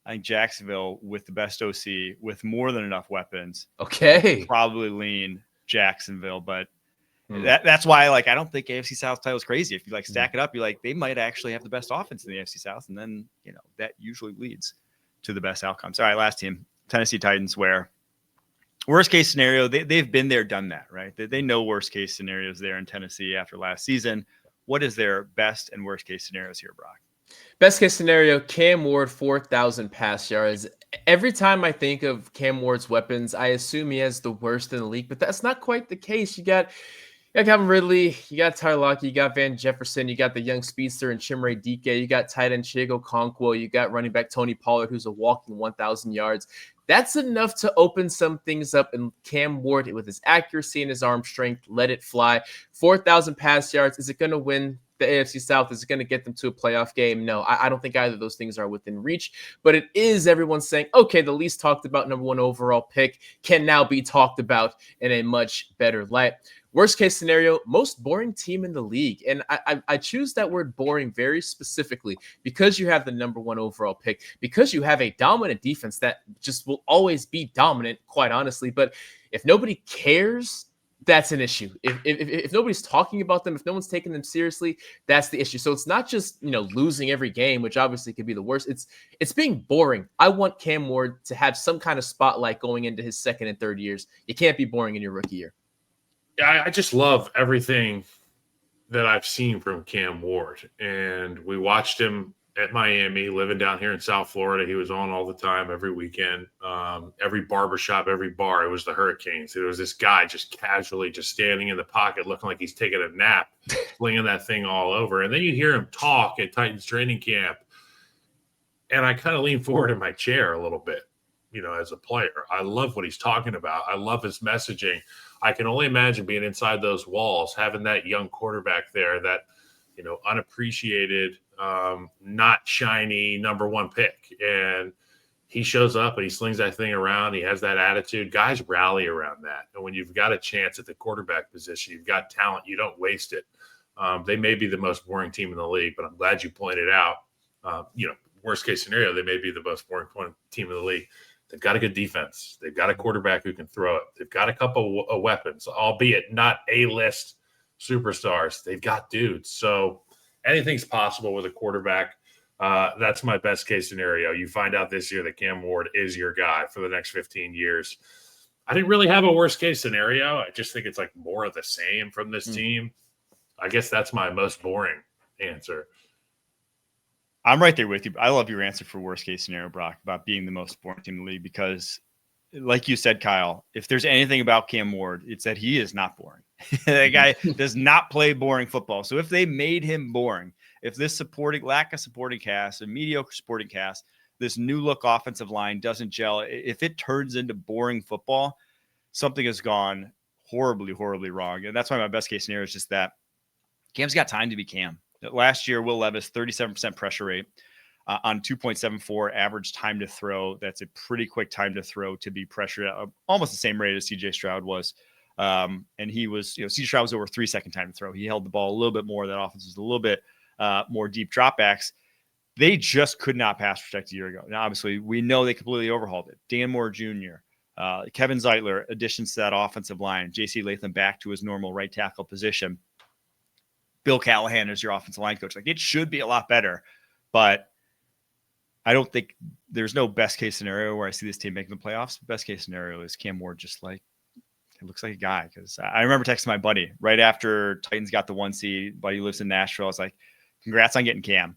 A: I think Jacksonville with the best OC, with more than enough weapons.
B: Okay.
A: Probably lean Jacksonville, but that's why I don't think AFC South title is crazy. If you stack it up, you're they might actually have the best offense in the AFC South, and then that usually leads to the best outcomes. All right, last team, Tennessee Titans, where worst case scenario, they've been there, done that, right? They know worst case scenarios there in Tennessee after last season. What is their best and worst case scenarios here, Brock?
B: Best case scenario, Cam Ward, 4,000 pass yards. Every time I think of Cam Ward's weapons, I assume he has the worst in the league, but that's not quite the case. You got Calvin Ridley, you got Tyler Lockett, you got Van Jefferson, you got the young speedster and Chimere Dike, you got tight end Chigo Okonkwo, you got running back Tony Pollard, who's a walking 1,000 yards. That's enough to open some things up, and Cam Ward, with his accuracy and his arm strength, let it fly. 4,000 pass yards. Is it going to win the AFC South? Is it going to get them to a playoff game? No, I don't think either of those things are within reach, but it is everyone saying, okay, the least talked about number one overall pick can now be talked about in a much better light. Worst case scenario, most boring team in the league. And I choose that word boring very specifically because you have the number 1 overall pick, because you have a dominant defense that just will always be dominant, quite honestly. But if nobody cares, that's an issue. If nobody's talking about them, if no one's taking them seriously, that's the issue. So it's not just, losing every game, which obviously could be the worst. It's being boring. I want Cam Ward to have some kind of spotlight going into his second and third years. You can't be boring in your rookie year.
C: I just love everything that I've seen from Cam Ward. And we watched him at Miami, living down here in South Florida. He was on all the time, every weekend, every barbershop, every bar. It was the Hurricanes. It was this guy just casually just standing in the pocket, looking like he's taking a nap, flinging that thing all over. And then you hear him talk at Titans training camp. And I kind of lean forward in my chair a little bit, as a player. I love what he's talking about. I love his messaging. I can only imagine being inside those walls, having that young quarterback there, that, unappreciated, not shiny number 1 pick. And he shows up and he slings that thing around. He has that attitude. Guys rally around that. And when you've got a chance at the quarterback position, you've got talent, you don't waste it. They may be the most boring team in the league, but I'm glad you pointed out, worst case scenario, they may be the most boring team in the league. They've got a good defense. They've got a quarterback who can throw it. They've got a couple of weapons, albeit not A-list superstars. They've got dudes. So anything's possible with a quarterback. That's my best case scenario. You find out this year that Cam Ward is your guy for the next 15 years. I didn't really have a worst case scenario. I just think it's like more of the same from this team. I guess that's my most boring answer.
A: I'm right there with you. I love your answer for worst case scenario, Brock, about being the most boring team in the league, because like you said, Kyle, if there's anything about Cam Ward, it's that he is not boring. That guy does not play boring football. So if they made him boring, if this lack of supporting cast, a mediocre supporting cast, this new look offensive line doesn't gel, if it turns into boring football, something has gone horribly, horribly wrong. And that's why my best case scenario is just that Cam's got time to be Cam. Last year, Will Levis, 37% pressure rate on 2.74 average time to throw. That's a pretty quick time to throw to be pressured at almost the same rate as CJ Stroud was. And he was, CJ Stroud was over 3-second time to throw. He held the ball a little bit more. That offense was a little bit more deep dropbacks. They just could not pass protect a year ago. Now, obviously, we know they completely overhauled it. Dan Moore Jr., Kevin Zeitler, additions to that offensive line, J.C. Latham back to his normal right tackle position. Bill Callahan is your offensive line coach. Like, it should be a lot better, but I don't think there's no best case scenario where I see this team making the playoffs. Best case scenario is Cam Ward just like, it looks like a guy. Because I remember texting my buddy right after Titans got the 1 seed. Buddy lives in Nashville. I was like, congrats on getting Cam.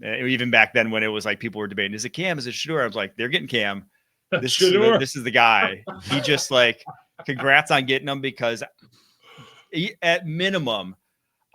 A: Even back then when it was like people were debating, is it Cam? Is it Shedeur? I was like, they're getting Cam. This is the guy. He just like, congrats on getting him, because at minimum,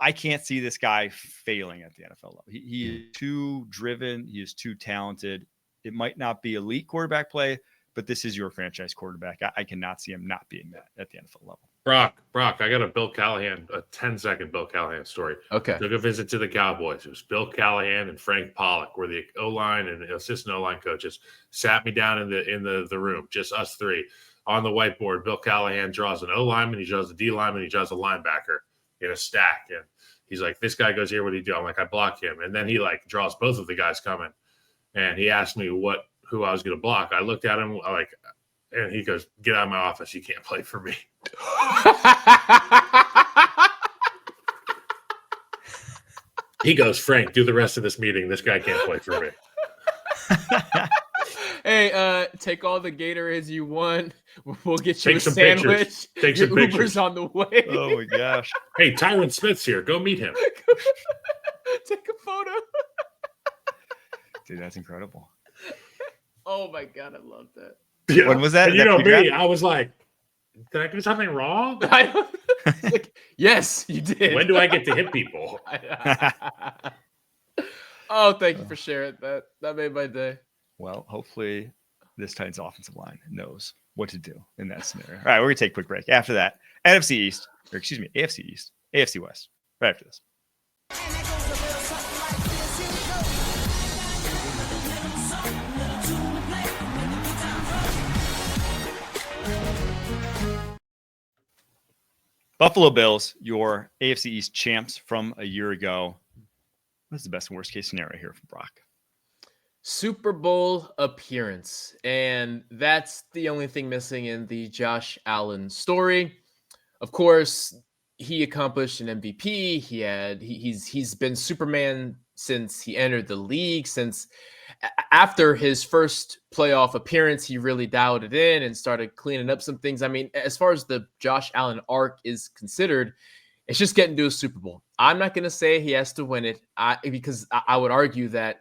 A: I can't see this guy failing at the NFL level. He is too driven. He is too talented. It might not be elite quarterback play, but this is your franchise quarterback. I cannot see him not being that at the NFL level.
C: Brock, I got a 10-second Bill Callahan story.
B: Okay.
C: Took a visit to the Cowboys. It was Bill Callahan and Frank Pollock were the O-line and assistant O-line coaches. Sat me down in the room, just us three. On the whiteboard, Bill Callahan draws an O-lineman, he draws a D-lineman, he draws a linebacker in a stack. And he's like, this guy goes here, what do you do? I'm like, I block him. And then he like draws both of the guys coming. And he asked me who I was going to block. I looked at him and he goes, get out of my office. You can't play for me. He goes, Frank, do the rest of this meeting. This guy can't play for me.
B: Hey, take all the Gatorades you want. We'll get you
C: Take
B: a
C: some
B: sandwich.
C: pictures. Take
B: Your
C: some
B: Uber's
C: pictures.
B: on the way.
A: Oh my gosh.
C: Hey, Tyron Smith's here. Go meet him.
B: Take a photo.
A: Dude, that's incredible.
B: Oh my God, I love that.
C: Yeah.
A: When was that?
C: And
A: Is
C: you
A: that
C: know
A: pre-draft?
C: me, I was like, did I do something wrong?
B: Like, yes, you did.
C: When do I get to hit people?
B: Oh, thank you for sharing that. That made my day.
A: Well, hopefully this Titans offensive line knows what to do in that scenario. All right, we're going to take a quick break. After that, AFC East, AFC West, right after this. Buffalo Bills, your AFC East champs from a year ago. What's the best and worst case scenario here for Brock?
B: Super Bowl appearance. And that's the only thing missing in the Josh Allen story. Of course, he accomplished an MVP. He's been Superman since he entered the league. Since after his first playoff appearance, he really dialed it in and started cleaning up some things. I mean, as far as the Josh Allen arc is considered, it's just getting to a Super Bowl. I'm not going to say he has to win it because I would argue that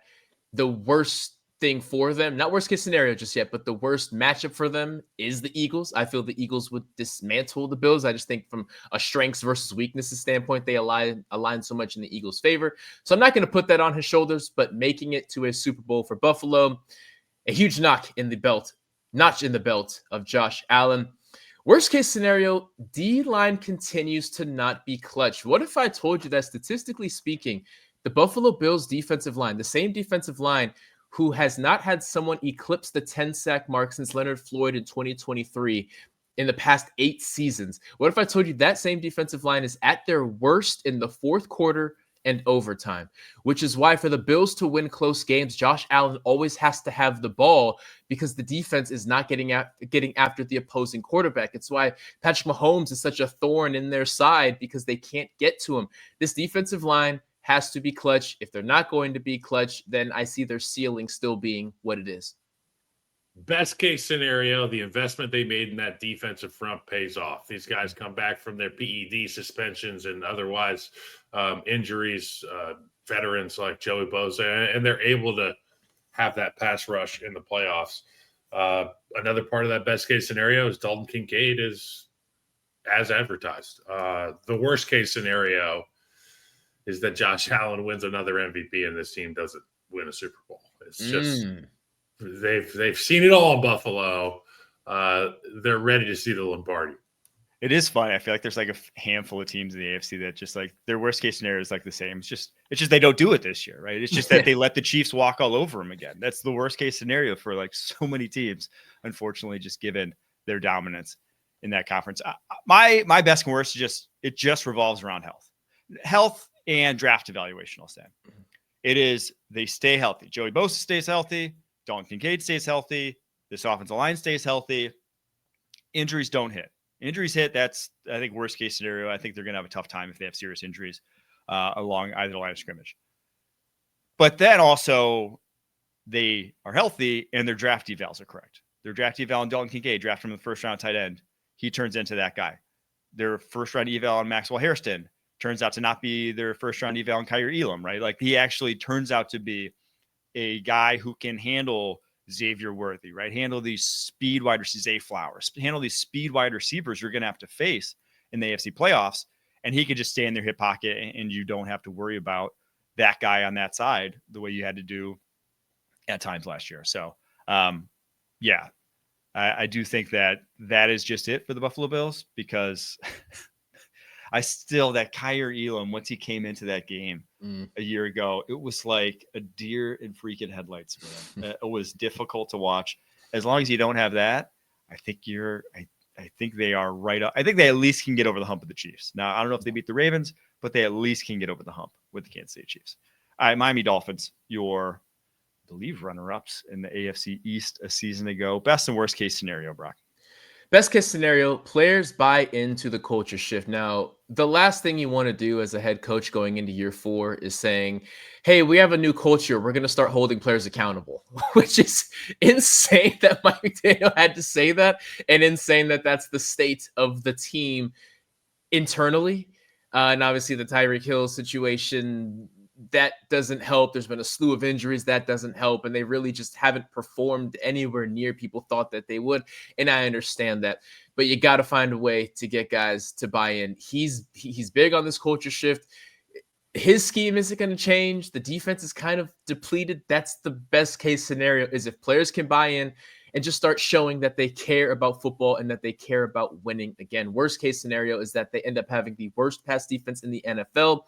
B: the worst thing for them, not worst case scenario just yet, but the worst matchup for them is the Eagles. I feel the Eagles would dismantle the Bills. I just think from a strengths versus weaknesses standpoint, they align so much in the Eagles' favor. So I'm not going to put that on his shoulders, but making it to a Super Bowl for Buffalo, a huge notch in the belt of Josh Allen. Worst case scenario, D-line continues to not be clutch. What if I told you that statistically speaking, the Buffalo Bills defensive line, the same defensive line who has not had someone eclipse the 10-sack mark since Leonard Floyd in 2023 in the past 8 seasons. What if I told you that same defensive line is at their worst in the fourth quarter and overtime, which is why for the Bills to win close games, Josh Allen always has to have the ball because the defense is not getting after the opposing quarterback. It's why Patrick Mahomes is such a thorn in their side because they can't get to him. This defensive line has to be clutch. If they're not going to be clutch, then I see their ceiling still being what it is.
C: Best case scenario, the investment they made in that defensive front pays off. These guys come back from their PED suspensions and otherwise injuries, veterans like Joey Bosa, and they're able to have that pass rush in the playoffs. Another part of that best case scenario is Dalton Kincaid is as advertised. The worst case scenario is that Josh Allen wins another MVP and this team doesn't win a Super Bowl. It's just they've seen it all in Buffalo. They're ready to see the Lombardi.
A: It is funny. I feel like there's like a handful of teams in the AFC that just like their worst case scenario is like the same. It's just they don't do it this year, right? It's just that they let the Chiefs walk all over them again. That's the worst case scenario for like so many teams, unfortunately, just given their dominance in that conference. My best and worst it just revolves around health and draft evaluation. I'll say it is they stay healthy. Joey Bosa stays healthy. Dalton Kincaid stays healthy. This offensive line stays healthy. Injuries don't hit. Injuries hit. That's, I think, worst case scenario. I think they're going to have a tough time if they have serious injuries along either line of scrimmage. But then also they are healthy and their draft evals are correct. Their draft eval on Dalton Kincaid, draft from the first round tight end. He turns into that guy. Their first round eval on Maxwell Hairston turns out to not be their first round eval on Kyer Elam, right? Like he actually turns out to be a guy who can handle Xavier Worthy, right? Handle these speed wide receivers, Zay Flowers, handle these speed wide receivers you're going to have to face in the AFC playoffs. And he could just stay in their hip pocket and you don't have to worry about that guy on that side the way you had to do at times last year. So, yeah, I do think that is just it for the Buffalo Bills because that Kyer Elam, once he came into that game a year ago, it was like a deer in freaking headlights for them. It was difficult to watch. As long as you don't have that, I think I think they are right up. I think they at least can get over the hump of the Chiefs. Now, I don't know if they beat the Ravens, but they at least can get over the hump with the Kansas City Chiefs. All right, Miami Dolphins, your, I believe, runner-ups in the AFC East a season ago. Best and worst case scenario, Brock.
B: Best case scenario, players buy into the culture shift. Now, the last thing you want to do as a head coach going into year 4 is saying, hey, we have a new culture. We're going to start holding players accountable, which is insane that Mike McDaniel had to say that and insane that that's the state of the team internally. And obviously the Tyreek Hill situation, that doesn't help. There's been a slew of injuries. That doesn't help. And they really just haven't performed anywhere near people thought that they would. And I understand that. But you got to find a way to get guys to buy in. He's big on this culture shift. His scheme isn't going to change. The defense is kind of depleted. That's the best case scenario, is if players can buy in and just start showing that they care about football and that they care about winning. Again, worst case scenario is that they end up having the worst pass defense in the NFL.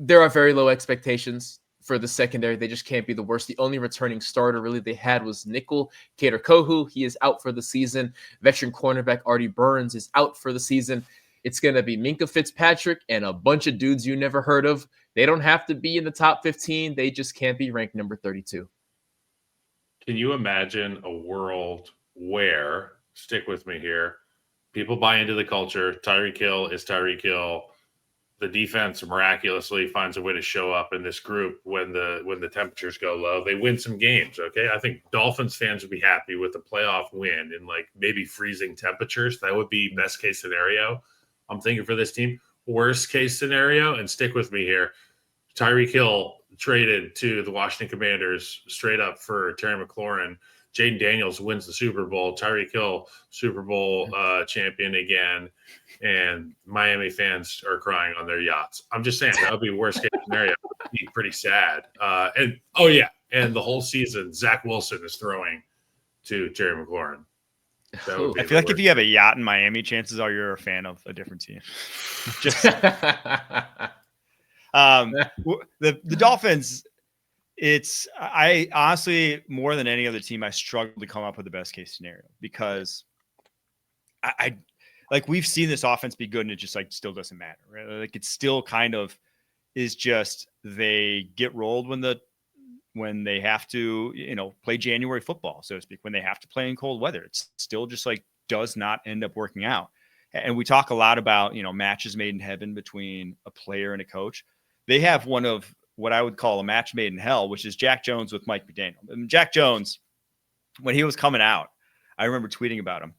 B: There are very low expectations for the secondary. They just can't be the worst. The only returning starter really they had was nickel Kader Kohu. He is out for the season. Veteran cornerback Artie Burns is out for the season. It's going to be Minkah Fitzpatrick and a bunch of dudes you never heard of. They don't have to be in the top 15. They just can't be ranked number 32.
C: Can you imagine a world where, stick with me here, people buy into the culture, Tyreek Hill is Tyreek Hill, the defense miraculously finds a way to show up in this group when the temperatures go low. They win some games, okay? I think Dolphins fans would be happy with a playoff win in like maybe freezing temperatures. That would be best case scenario. I'm thinking for this team. Worst case scenario, and stick with me here, Tyreek Hill traded to the Washington Commanders straight up for Terry McLaurin. Jaden Daniels wins the Super Bowl. Tyreek Hill, Super Bowl champion again. And Miami fans are crying on their yachts. I'm just saying that would be worst case scenario. It'd be pretty sad. And the whole season, Zach Wilson is throwing to Terry McLaurin.
A: I feel like if you have a yacht in Miami, chances are you're a fan of a different team. Just the Dolphins. I honestly, more than any other team, I struggle to come up with the best case scenario because I like we've seen this offense be good and it just like still doesn't matter, right? Like it still kind of is just they get rolled when they have to, play January football, so to speak, when they have to play in cold weather. It's still just like does not end up working out. And we talk a lot about, matches made in heaven between a player and a coach. They have one of what I would call a match made in hell, which is Jack Jones with Mike McDaniel. And Jack Jones, when he was coming out, I remember tweeting about him.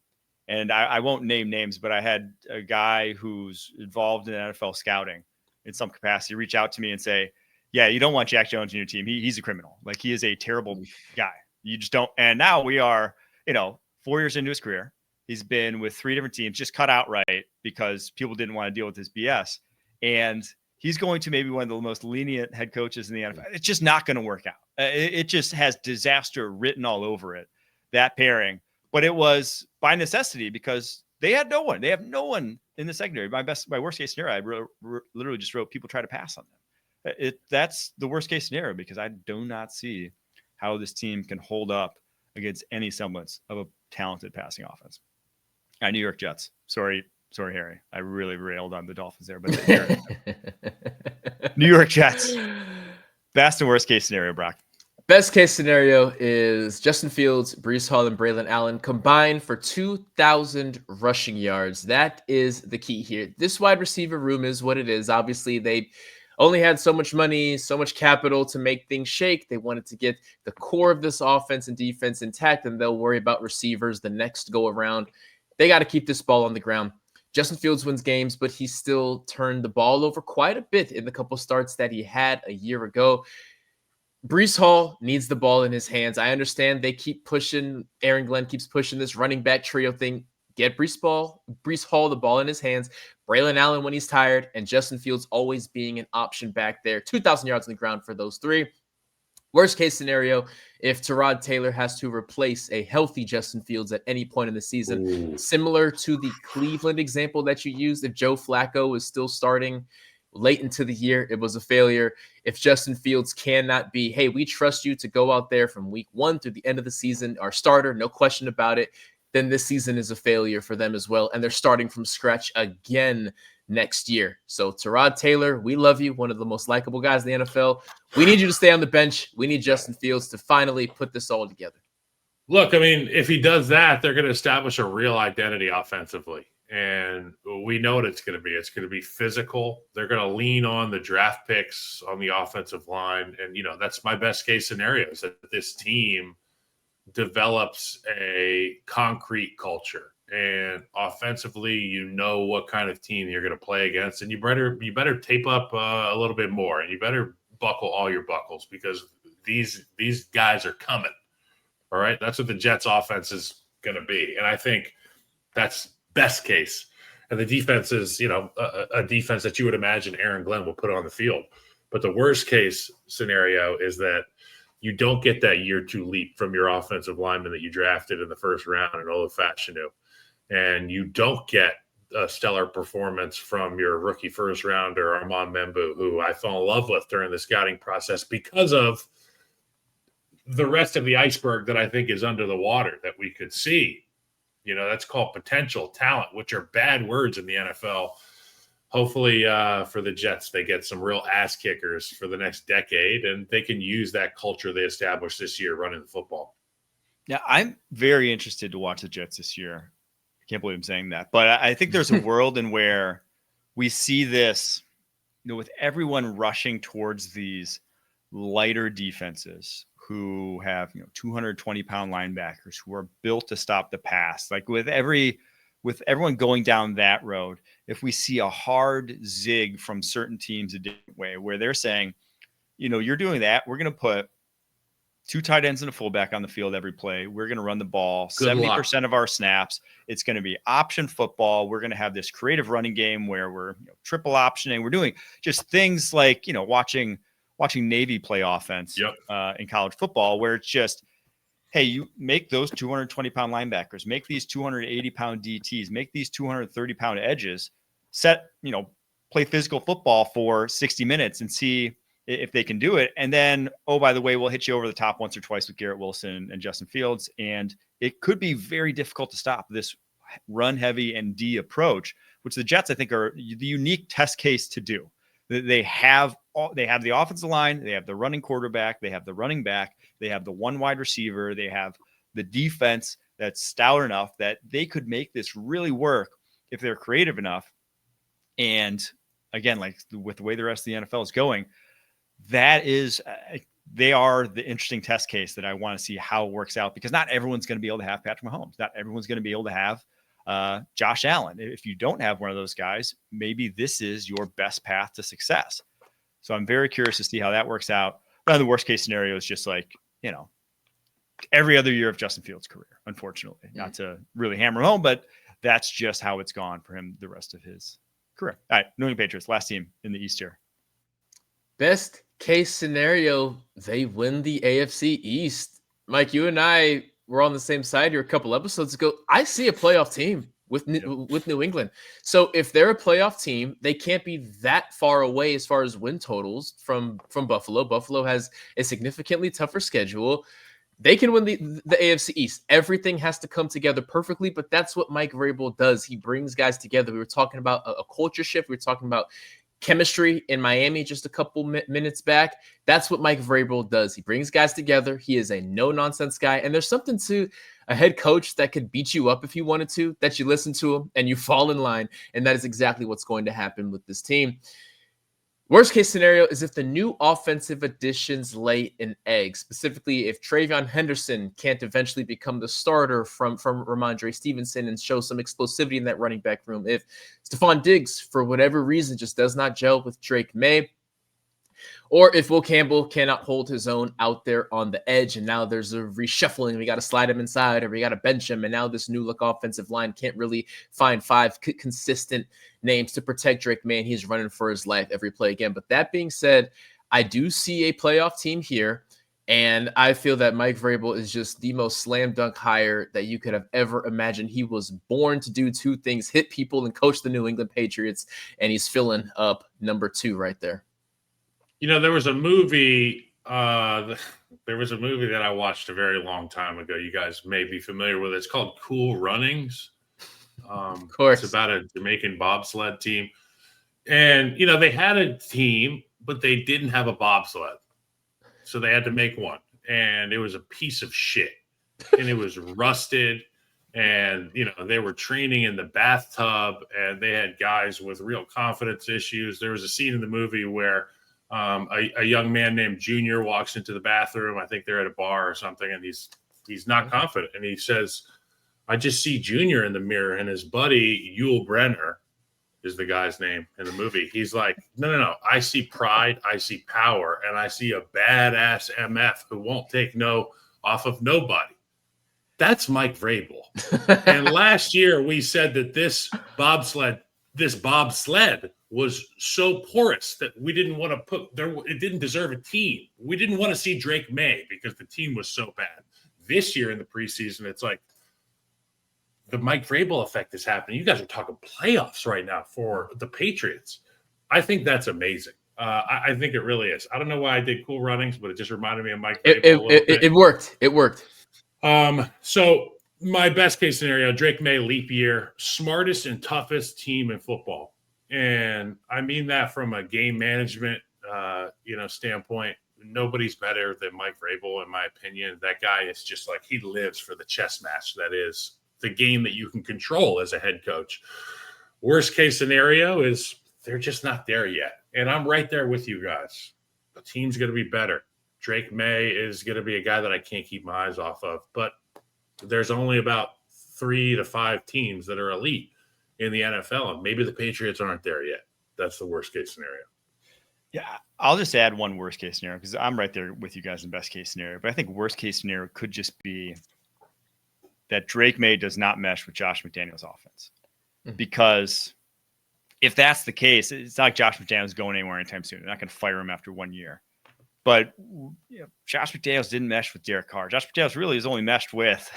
A: And I won't name names, but I had a guy who's involved in NFL scouting in some capacity reach out to me and say, yeah, you don't want Jack Jones in your team. He's a criminal. Like he is a terrible guy. You just don't. And now we are, 4 years into his career. He's been with 3 different teams, just cut outright because people didn't want to deal with his BS. And he's going to maybe one of the most lenient head coaches in the NFL. It's just not going to work out. It just has disaster written all over it, that pairing. But it was by necessity because they had no one. They have no one in the secondary. My worst case scenario, I literally just wrote people try to pass on them. That's the worst case scenario because I do not see how this team can hold up against any semblance of a talented passing offense. New York Jets. Sorry, Harry. I really railed on the Dolphins there, but New York Jets. Best and worst case scenario, Brock.
B: Best case scenario is Justin Fields, Breece Hall, and Braylon Allen combined for 2,000 rushing yards. That is the key here. This wide receiver room is what it is. Obviously, they only had so much money, so much capital to make things shake. They wanted to get the core of this offense and defense intact, and they'll worry about receivers the next go around. They got to keep this ball on the ground. Justin Fields wins games, but he still turned the ball over quite a bit in the couple starts that he had a year ago. Breece Hall needs the ball in his hands. I understand they keep pushing. Aaron Glenn keeps pushing this running back trio thing. Get Breece Hall the ball in his hands. Braylon Allen when he's tired, and Justin Fields always being an option back there. 2,000 yards on the ground for those 3. Worst case scenario, if Tyrod Taylor has to replace a healthy Justin Fields at any point in the season, similar to the Cleveland example that you used, if Joe Flacco is still starting late into the year, it was a failure. If Justin Fields cannot be, hey, we trust you to go out there from week 1 through the end of the season, our starter, no question about it, then this season is a failure for them as well. And they're starting from scratch again next year. So Tyrod Taylor, we love you. One of the most likable guys in the NFL. We need you to stay on the bench. We need Justin Fields to finally put this all together.
C: Look, I mean, if he does that, they're going to establish a real identity offensively. And we know what it's going to be. It's going to be physical. They're going to lean on the draft picks on the offensive line. And, that's my best case scenario is that this team develops a concrete culture. And offensively, what kind of team you're going to play against. And you better tape up a little bit more. And you better buckle all your buckles because these guys are coming. All right? That's what the Jets offense is going to be. And I think that's best case. And the defense is, a defense that you would imagine Aaron Glenn will put on the field. But the worst case scenario is that you don't get that year 2 leap from your offensive lineman that you drafted in the first round in Ola Fashanu. And you don't get a stellar performance from your rookie first rounder, Armand Membu, who I fell in love with during the scouting process because of the rest of the iceberg that I think is under the water that we could see. That's called potential talent, which are bad words in the NFL. Hopefully for the Jets, they get some real ass kickers for the next decade, and they can use that culture they established this year running the football.
A: Yeah, I'm very interested to watch the Jets this year. I can't believe I'm saying that, but I think there's a world in where we see this, with everyone rushing towards these lighter defenses who have 220-pound linebackers who are built to stop the pass. Like with everyone going down that road, if we see a hard zig from certain teams a different way where they're saying, you're doing that, we're going to put 2 tight ends and a fullback on the field every play. We're going to run the ball 70% of our snaps. It's going to be option football. We're going to have this creative running game where we're triple optioning. We're doing just things like, watching Navy play offense in college football, where it's just, hey, you make those 220-pound linebackers, make these 280-pound DTs, make these 230-pound edges, play physical football for 60 minutes and see if they can do it. And then, oh, by the way, we'll hit you over the top once or twice with Garrett Wilson and Justin Fields. And it could be very difficult to stop this run heavy and D approach, which the Jets, I think, are the unique test case to do. They have the offensive line, they have the running quarterback, they have the running back, they have the one wide receiver, they have the defense that's stout enough that they could make this really work if they're creative enough. And again, like with the way the rest of the NFL is going, they are the interesting test case that I want to see how it works out, because not everyone's going to be able to have Patrick Mahomes. Not everyone's going to be able to have Josh Allen. If you don't have one of those guys, maybe this is your best path to success. So I'm very curious to see how that works out. But the worst case scenario is just like, every other year of Justin Fields' career, unfortunately. Not to really hammer home, but that's just how it's gone for him the rest of his career. All right, New England Patriots, last team in the East here.
B: Best case scenario, they win the AFC East. Mike, you and I were on the same side here a couple episodes ago. I see a playoff team with New England. So if they're a playoff team, they can't be that far away as far as win totals from Buffalo. Buffalo has a significantly tougher schedule. They can win the AFC East. Everything has to come together perfectly, but that's what Mike Vrabel does. He brings guys together. We were talking about a culture shift. We were talking about chemistry in Miami just a couple minutes back. That's what Mike Vrabel does. He brings guys together. He is a no-nonsense guy. And there's something to a head coach that could beat you up if you wanted to, that you listen to him and you fall in line. And that is exactly what's going to happen with this team. Worst case scenario is if the new offensive additions lay an egg, specifically if Travion Henderson can't eventually become the starter from Ramondre Stevenson and show some explosivity in that running back room. If Stephon Diggs, for whatever reason, just does not gel with Drake May, or if Will Campbell cannot hold his own out there on the edge, and now there's a reshuffling, we got to slide him inside, or we got to bench him, and now this new look offensive line can't really find 5 consistent names to protect Drake May, and he's running for his life every play again. But that being said, I do see a playoff team here, and I feel that Mike Vrabel is just the most slam dunk hire that you could have ever imagined. He was born to do 2 things: hit people and coach the New England Patriots, and he's filling up number 2 right there.
C: There was a movie. There was a movie that I watched a very long time ago. You guys may be familiar with it. It's called Cool Runnings.
B: Of course,
C: it's about a Jamaican bobsled team, and they had a team, but they didn't have a bobsled, so they had to make one, and it was a piece of shit, and it was rusted. And, they were training in the bathtub, and they had guys with real confidence issues. There was a scene in the movie where a young man named Junior walks into the bathroom. I think they're at a bar or something, and he's not confident. And he says, I just see Junior in the mirror, and his buddy, Yul Brenner, is the guy's name in the movie. He's like, no. I see pride, I see power, and I see a badass MF who won't take no off of nobody. That's Mike Vrabel. And last year we said that this bobsled was so porous that we didn't want to put there. It didn't deserve a team. We didn't want to see Drake May because the team was so bad. This year in the preseason, it's like the Mike Vrabel effect is happening. You guys are talking playoffs right now for the Patriots. I think that's amazing. I think it really is. I don't know why I did Cool Runnings, but it just reminded me of Mike Vrabel.
B: It worked. It worked.
C: So My best case scenario, Drake May leap year, smartest and toughest team in football. And I mean that from a game management, standpoint. Nobody's better than Mike Vrabel, in my opinion. That guy is just like, he lives for the chess match that is the game that you can control as a head coach. Worst case scenario is they're just not there yet. And I'm right there with you guys. The team's going to be better. Drake May is going to be a guy that I can't keep my eyes off of. But there's only about 3 to 5 teams that are elite in the NFL, and maybe the Patriots aren't there yet. That's the worst case scenario.
A: Yeah, I'll just add one worst case scenario because I'm right there with you guys in best case scenario. But I think worst case scenario could just be that Drake May does not mesh with Josh McDaniels' offense. Because if that's the case, it's not like Josh McDaniels going anywhere anytime soon. They're not going to fire him after 1 year. But Josh McDaniels didn't mesh with Derek Carr. Josh McDaniels really has only meshed with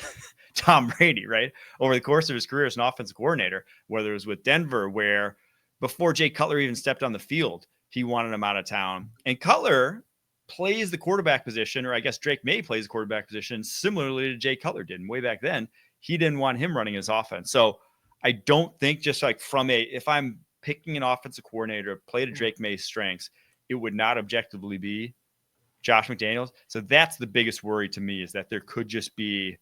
A: Tom Brady, right? Over the course of his career as an offensive coordinator, whether it was with Denver, where before Jay Cutler even stepped on the field, he wanted him out of town. And Cutler plays the quarterback position, or I guess Drake May plays the quarterback position similarly to Jay Cutler did. And way back then, he didn't want him running his offense. So I don't think just like if I'm picking an offensive coordinator to play to Drake May's strengths, it would not objectively be Josh McDaniels. So that's the biggest worry to me, is that there could just be,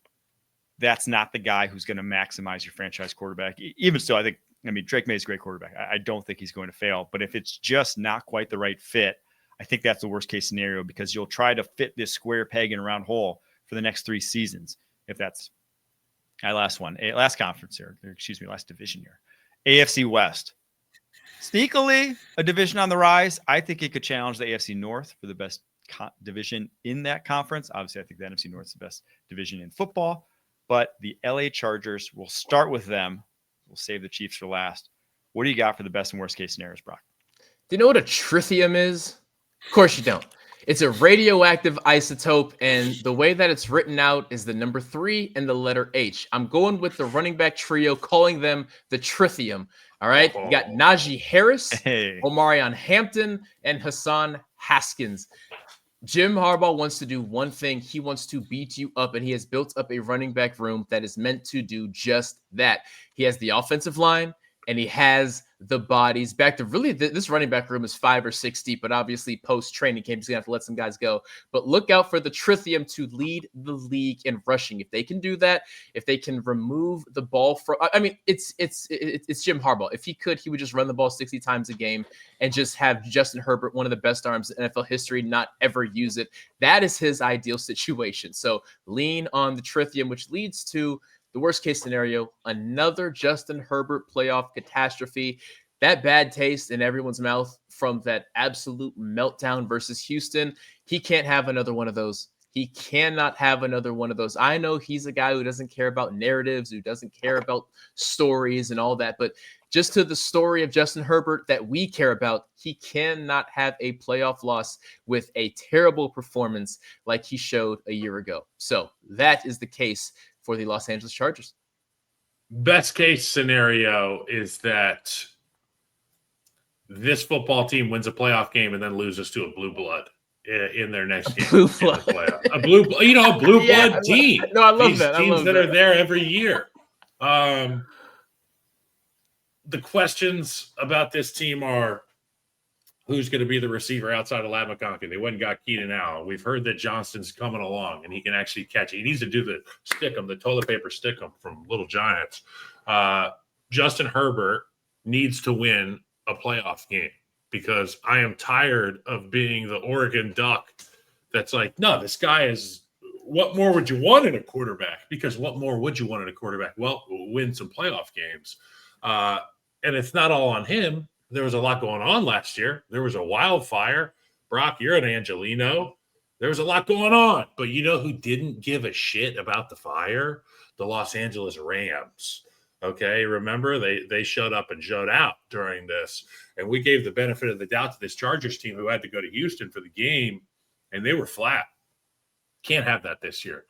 A: that's not the guy who's going to maximize your franchise quarterback. Even so, Drake May is a great quarterback. I don't think he's going to fail, but if it's just not quite the right fit, I think that's the worst case scenario, because you'll try to fit this square peg in a round hole for the next 3 seasons. If that's last division here, AFC West. Sneakily, a division on the rise. I think it could challenge the AFC North for the best division in that conference. Obviously, I think the NFC North is the best division in football, but the LA Chargers, we'll start with them. We'll save the Chiefs for last. What do you got for the best and worst case scenarios, Brock?
B: Do you know what a tritium is? Of course you don't. It's a radioactive isotope, and the way that it's written out is the number 3 and the letter H. I'm going with the running back trio, calling them the Trithium. All right. You got Najee Harris, Omarion Hampton, and Hassan Haskins. Jim Harbaugh wants to do one thing. He wants to beat you up, and he has built up a running back room that is meant to do just that. He has the offensive line, and he has the bodies. Back to really, this running back room is 5 or 6 deep, but obviously post-training camp, he's going to have to let some guys go. But look out for the Trithium to lead the league in rushing. If they can do that, if they can remove the ball from, it's Jim Harbaugh. If he could, he would just run the ball 60 times a game and just have Justin Herbert, one of the best arms in NFL history, not ever use it. That is his ideal situation. So lean on the Trithium, which leads to the worst case scenario, another Justin Herbert playoff catastrophe. That bad taste in everyone's mouth from that absolute meltdown versus Houston. He can't have another one of those. He cannot have another one of those. I know he's a guy who doesn't care about narratives, who doesn't care about stories and all that, but just to the story of Justin Herbert that we care about, he cannot have a playoff loss with a terrible performance like he showed a year ago. So that is the case for the Los Angeles Chargers.
C: Best case scenario is that this football team wins a playoff game and then loses to a blue blood in their next game.
B: Blue blood.
C: A blue blood team.
B: No, I love
C: These
B: that.
C: Teams that are there every year. The questions about this team are, who's going to be the receiver outside of Ladd McConkey? They went and got Keenan Allen. We've heard that Johnston's coming along and he can actually catch it. He needs to do the toilet paper stick 'em from Little Giants. Justin Herbert needs to win a playoff game, because I am tired of being the Oregon Duck that's like, no, this guy is, what more would you want in a quarterback? Because what more would you want in a quarterback? Well, win some playoff games. And it's not all on him. There was a lot going on last year. There was a wildfire. Brock, you're an Angelino. There was a lot going on. But you know who didn't give a shit about the fire? The Los Angeles Rams. Okay, remember? They showed up and showed out during this. And we gave the benefit of the doubt to this Chargers team who had to go to Houston for the game, and they were flat. Can't have that this year.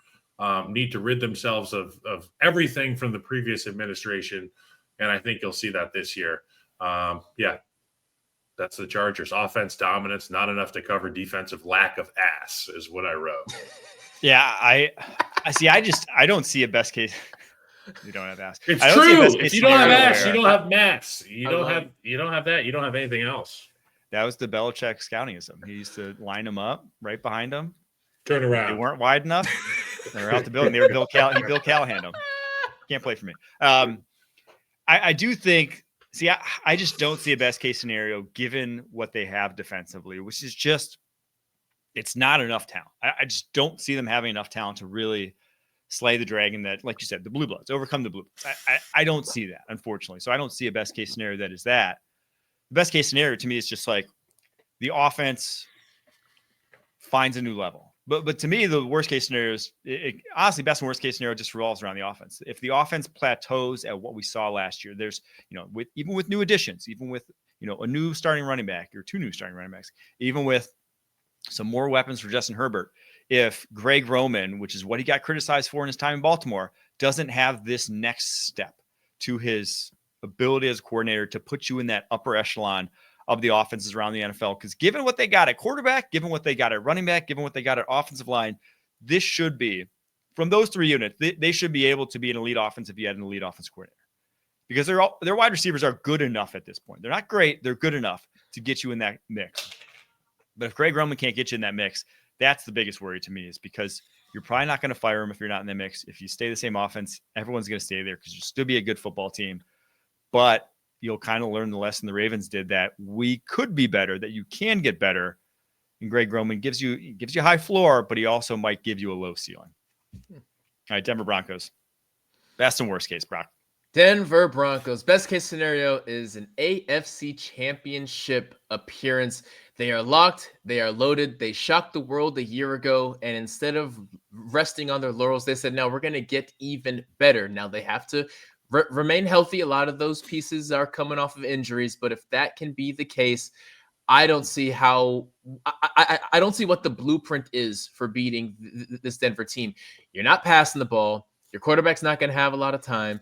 C: Need to rid themselves of everything from the previous administration, and I think you'll see that this year. That's the Chargers. Offense dominance, not enough to cover defensive lack of ass is what I wrote.
A: Yeah, I see. I don't see a best case. You don't have ass.
C: It's
A: I don't see a
C: true.
A: best case
C: If you don't have
A: scenario
C: ass,
A: where-
C: you don't have mass. You
B: I
C: don't
B: love
C: have
B: it.
C: you don't have that. You don't have anything else.
A: That was the Belichick scoutingism. He used to line them up right behind him.
C: Turn
A: They
C: around.
A: weren't wide enough. They were out the building. They were Bill Callahan them. Can't play for me. I do think. See, I just don't see a best case scenario given what they have defensively, which is just it's not enough talent. I just don't see them having enough talent to really slay the dragon that, like you said, the Blue Bloods, overcome the Blue Bloods. I don't see that, unfortunately. So I don't see a best case scenario that is that. The best case scenario to me is just like the offense finds a new level. But to me, the worst case scenario is honestly, best and worst case scenario just revolves around the offense. If the offense plateaus at what we saw last year, there's, even with new additions, even with, a new starting running back or two new starting running backs, even with some more weapons for Justin Herbert, if Greg Roman, which is what he got criticized for in his time in Baltimore, doesn't have this next step to his ability as a coordinator to put you in that upper echelon of the offenses around the NFL, because given what they got at quarterback, given what they got at running back, given what they got at offensive line, this should be, from those three units, they should be able to be an elite offense if you had an elite offense coordinator. Because their wide receivers are good enough at this point. They're not great. They're good enough to get you in that mix. But if Greg Roman can't get you in that mix, that's the biggest worry to me, is because you're probably not going to fire him if you're not in the mix. If you stay the same offense, everyone's going to stay there because you'll still be a good football team. But you'll kind of learn the lesson the Ravens did, that we could be better, that you can get better. And Greg Roman gives you a high floor, but he also might give you a low ceiling. All right, Denver Broncos. Best and worst case, Brock.
B: Denver Broncos. Best case scenario is an AFC Championship appearance. They are locked. They are loaded. They shocked the world a year ago. And instead of resting on their laurels, they said, no, we're going to get even better. Now they have to remain healthy. A lot of those pieces are coming off of injuries. But if that can be the case, I don't see how I don't see what the blueprint is for beating this Denver team. You're not passing the ball. Your quarterback's not going to have a lot of time.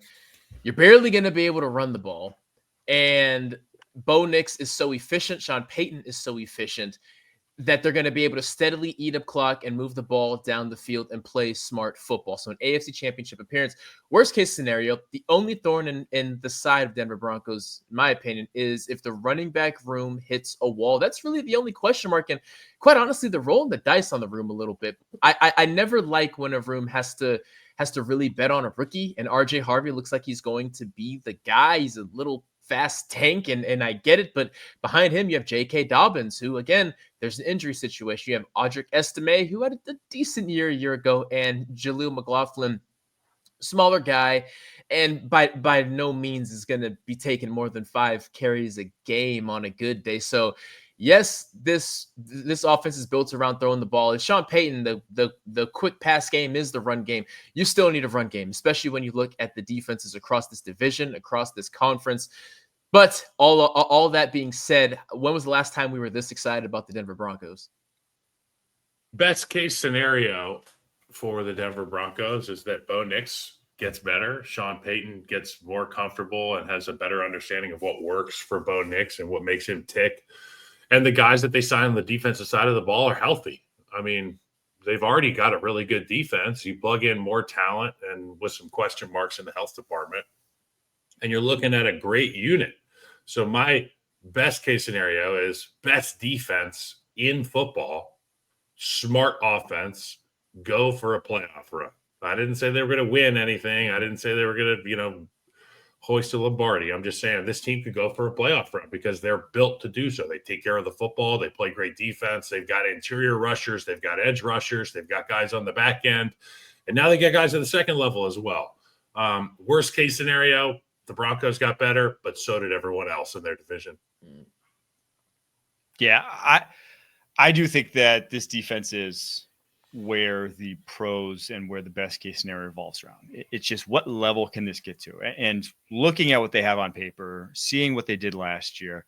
B: You're barely going to be able to run the ball. And Bo Nix is so efficient. Sean Payton is so efficient that they're going to be able to steadily eat up clock and move the ball down the field and play smart football. So an AFC Championship appearance. Worst case scenario, the only thorn in the side of Denver Broncos, in my opinion, is if the running back room hits a wall. That's really the only question mark. And quite honestly, they're rolling the dice on the room a little bit. I never like when a room has to really bet on a rookie, and RJ Harvey looks like he's going to be the guy. He's a little fast tank, and I get it, but behind him you have J.K. Dobbins, who, again, there's an injury situation. You have Audric Estime, who had a decent year a year ago, and Jaleel McLaughlin, smaller guy, and by no means is going to be taking more than 5 carries a game on a good day. So yes, this offense is built around throwing the ball. It's Sean Payton. The quick pass game is the run game. You still need a run game, especially when you look at the defenses across this division, across this conference. But all that being said, when was the last time we were this excited about the Denver Broncos?
C: Best case scenario for the Denver Broncos is that Bo Nix gets better. Sean Payton gets more comfortable and has a better understanding of what works for Bo Nix and what makes him tick. And the guys that they sign on the defensive side of the ball are healthy. I mean, they've already got a really good defense. You plug in more talent and with some question marks in the health department, and you're looking at a great unit. So my best case scenario is best defense in football, smart offense, go for a playoff run. I didn't say they were going to win anything. I didn't say they were going to, hoist a Lombardi. I'm just saying this team could go for a playoff run because they're built to do so. They take care of the football. They play great defense. They've got interior rushers. They've got edge rushers. They've got guys on the back end. And now they get guys at the second level as well. Worst case scenario, the Broncos got better, but so did everyone else in their division.
A: Yeah, I do think that this defense is where the pros and where the best case scenario revolves around. It's just what level can this get to? And looking at what they have on paper, seeing what they did last year,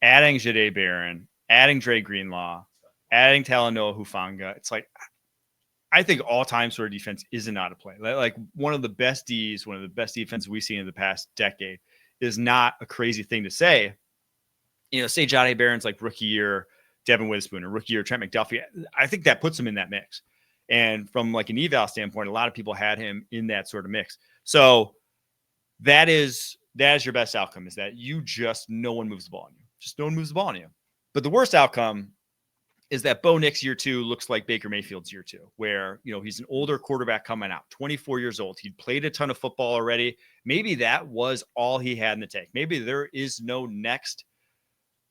A: adding Jahdae Barron, adding Dre Greenlaw, adding Talanoa Hufanga, it's like, I think all-time sort of defense isn't out of play. Like one of the best Ds, one of the best defenses we've seen in the past decade is not a crazy thing to say. Say Jahdae Barron's like rookie year Devin Witherspoon or rookie year Trent McDuffie. I think that puts him in that mix. And from like an eval standpoint, a lot of people had him in that sort of mix. So that is your best outcome, is that no one moves the ball on you. Just no one moves the ball on you. But the worst outcome is that Bo Nix year 2 looks like Baker Mayfield's year 2, where, he's an older quarterback coming out, 24 years old. He'd played a ton of football already. Maybe that was all he had in the tank. Maybe there is no next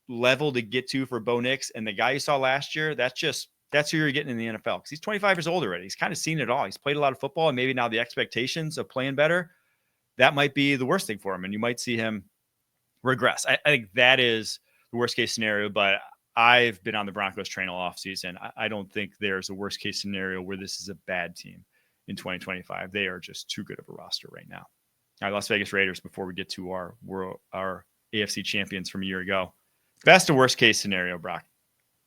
A: level to get to for Bo Nix. And the guy you saw last year, that's who you're getting in the NFL, because he's 25 years old already. He's kind of seen it all. He's played a lot of football, and maybe now the expectations of playing better, that might be the worst thing for him. And you might see him regress. I think that is the worst case scenario, but I've been on the Broncos train all off season. I don't think there's a worst case scenario where this is a bad team in 2025. They are just too good of a roster right now. All right, Las Vegas Raiders, before we get to our AFC champions from a year ago. Best to worst case scenario, Brock.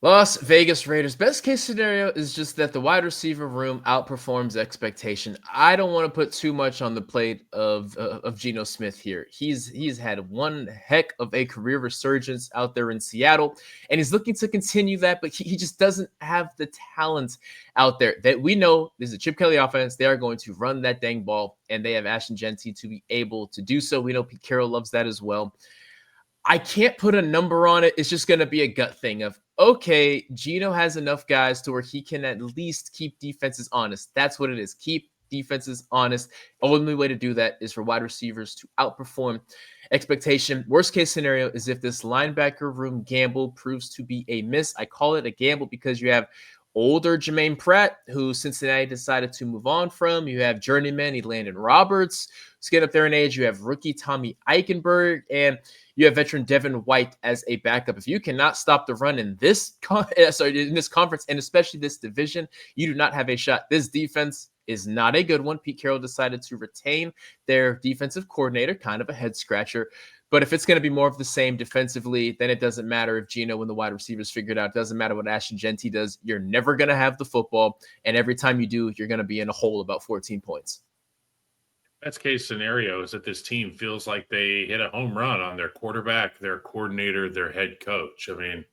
B: Las Vegas Raiders. Best case scenario is just that the wide receiver room outperforms expectation. I don't want to put too much on the plate of Geno Smith here. He's had one heck of a career resurgence out there in Seattle, and he's looking to continue that, but he just doesn't have the talent out there that we know. This is a Chip Kelly offense. They are going to run that dang ball, and they have Ashton Genty to be able to do so. We know Pete Carroll loves that as well. I can't put a number on it. It's just going to be a gut thing of, okay, Geno has enough guys to where he can at least keep defenses honest. That's what it is. Keep defenses honest. Only way to do that is for wide receivers to outperform expectation. Worst case scenario is if this linebacker room gamble proves to be a miss. I call it a gamble because you have older Jermaine Pratt, who Cincinnati decided to move on from. You have journeyman Elandon Roberts, who's getting up there in age. You have rookie Tommy Eichenberg, and you have veteran Devin White as a backup. If you cannot stop the run in this conference, and especially this division, you do not have a shot. This defense is not a good one. Pete Carroll decided to retain their defensive coordinator, kind of a head scratcher. But if it's going to be more of the same defensively, then it doesn't matter if Geno and the wide receivers figure it out. It doesn't matter what Ashton Genty does. You're never going to have the football. And every time you do, you're going to be in a hole about 14 points.
C: Best case scenario is that this team feels like they hit a home run on their quarterback, their coordinator, their head coach. I mean,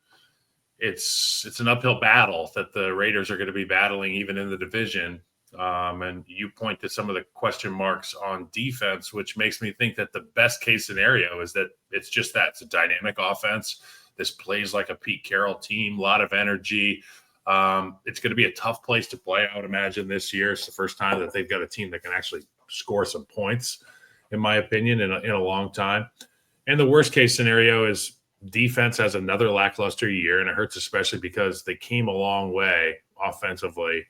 C: it's an uphill battle that the Raiders are going to be battling even in the division. And you point to some of the question marks on defense, which makes me think that the best case scenario is that it's just that. It's a dynamic offense. This plays like a Pete Carroll team, a lot of energy. It's going to be a tough place to play, I would imagine, this year. It's the first time that they've got a team that can actually score some points, in my opinion, in a long time. And the worst case scenario is defense has another lackluster year, and it hurts especially because they came a long way offensively.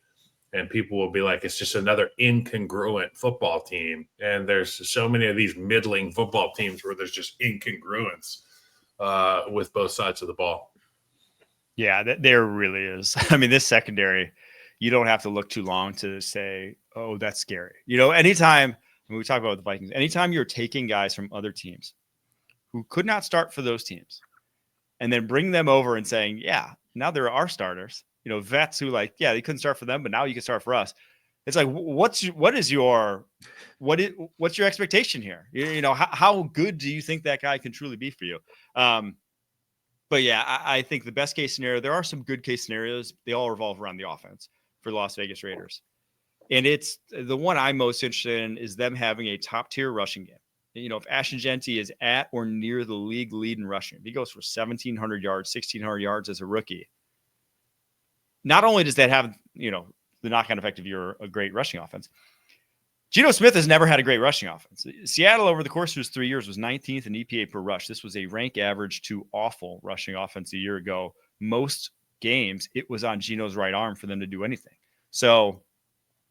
C: And people will be like, it's just another incongruent football team. And there's so many of these middling football teams where there's just incongruence with both sides of the ball.
A: Yeah, there really is. I mean, this secondary, you don't have to look too long to say, oh, that's scary. Anytime, when we talk about the Vikings, anytime you're taking guys from other teams who could not start for those teams and then bring them over and saying, yeah, now there are starters. Vets who they couldn't start for them, but now you can start for us. It's like, what's your expectation here? How good do you think that guy can truly be for you? But yeah, I think the best case scenario, there are some good case scenarios. They all revolve around the offense for the Las Vegas Raiders. And it's the one I'm most interested in is them having a top tier rushing game. If Ashton Genty is at or near the league lead in rushing, if he goes for 1,700 yards, 1,600 yards as a rookie, not only does that have, the knock-on effect of you're a great rushing offense, Geno Smith has never had a great rushing offense. Seattle, over the course of his 3 years, was 19th in EPA per rush. This was a rank average to awful rushing offense a year ago. Most games, it was on Geno's right arm for them to do anything. So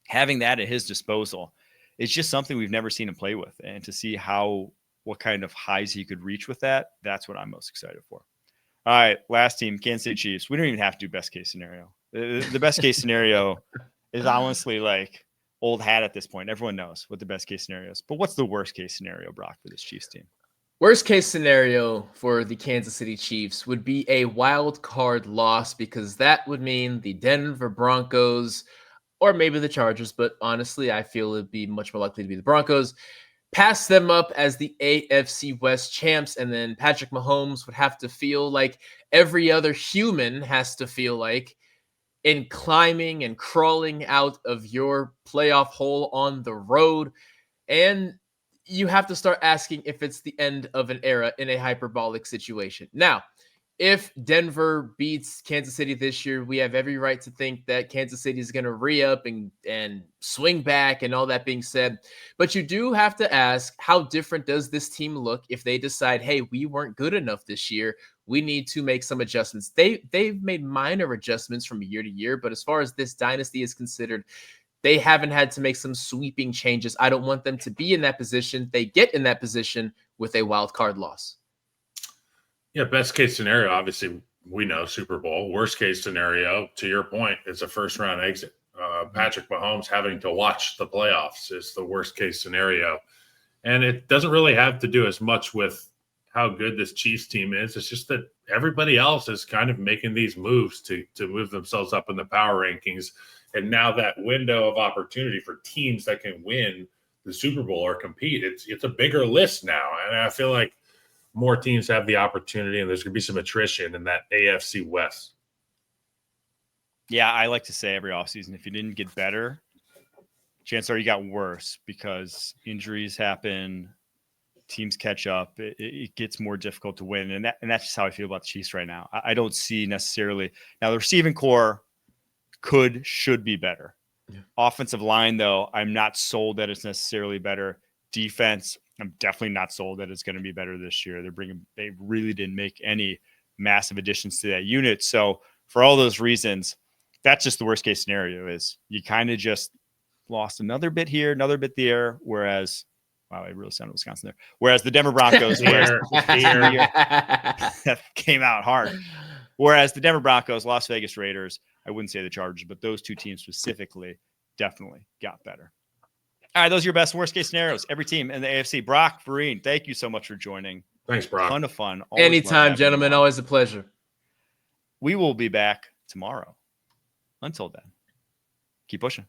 A: having that at his disposal is just something we've never seen him play with. And to see what kind of highs he could reach with that, that's what I'm most excited for. All right, last team, Kansas City Chiefs. We don't even have to do best case scenario. The best case scenario is honestly like old hat at this point. Everyone knows what the best case scenario is. But what's the worst case scenario, Brock, for this Chiefs team?
B: Worst case scenario for the Kansas City Chiefs would be a wild card loss, because that would mean the Denver Broncos or maybe the Chargers, but honestly, I feel it'd be much more likely to be the Broncos, pass them up as the AFC West champs, and then Patrick Mahomes would have to feel like every other human has to feel like in climbing and crawling out of your playoff hole on the road. And you have to start asking if it's the end of an era in a hyperbolic situation. Now, if Denver beats Kansas City this year, we have every right to think that Kansas City is going to re-up and swing back and all that being said. But you do have to ask, how different does this team look if they decide, hey, we weren't good enough this year, we need to make some adjustments. They've made minor adjustments from year to year, but as far as this dynasty is considered, they haven't had to make some sweeping changes. I don't want them to be in that position. They get in that position with a wild card loss.
C: Yeah, best case scenario, obviously, we know Super Bowl. Worst case scenario, to your point, it's a first round exit. Patrick Mahomes having to watch the playoffs is the worst case scenario. And it doesn't really have to do as much with how good this Chiefs team is. It's just that everybody else is kind of making these moves to move themselves up in the power rankings. And now that window of opportunity for teams that can win the Super Bowl or compete, it's a bigger list now. And I feel like more teams have the opportunity, and there's going to be some attrition in that AFC West.
A: Yeah, I like to say every offseason, if you didn't get better, chances are you got worse because injuries happen, teams catch up. It gets more difficult to win, and that's just how I feel about the Chiefs right now. I don't see necessarily – now the receiving core should be better. Yeah. Offensive line, though, I'm not sold that it's necessarily better. Defense, I'm definitely not sold that it's going to be better this year. They really didn't make any massive additions to that unit. So for all those reasons, that's just the worst case scenario is you kind of just lost another bit here, another bit there. Whereas, wow, I really sounded Wisconsin there. Whereas the Denver Broncos that came out hard. Whereas the Denver Broncos, Las Vegas Raiders, I wouldn't say the Chargers, but those two teams specifically definitely got better. All right, those are your best worst-case scenarios. Every team in the AFC. Brock Vereen, thank you so much for joining.
C: Thanks, Brock.
A: Ton of fun.
B: Anytime, gentlemen. Always a pleasure.
A: We will be back tomorrow. Until then, keep pushing.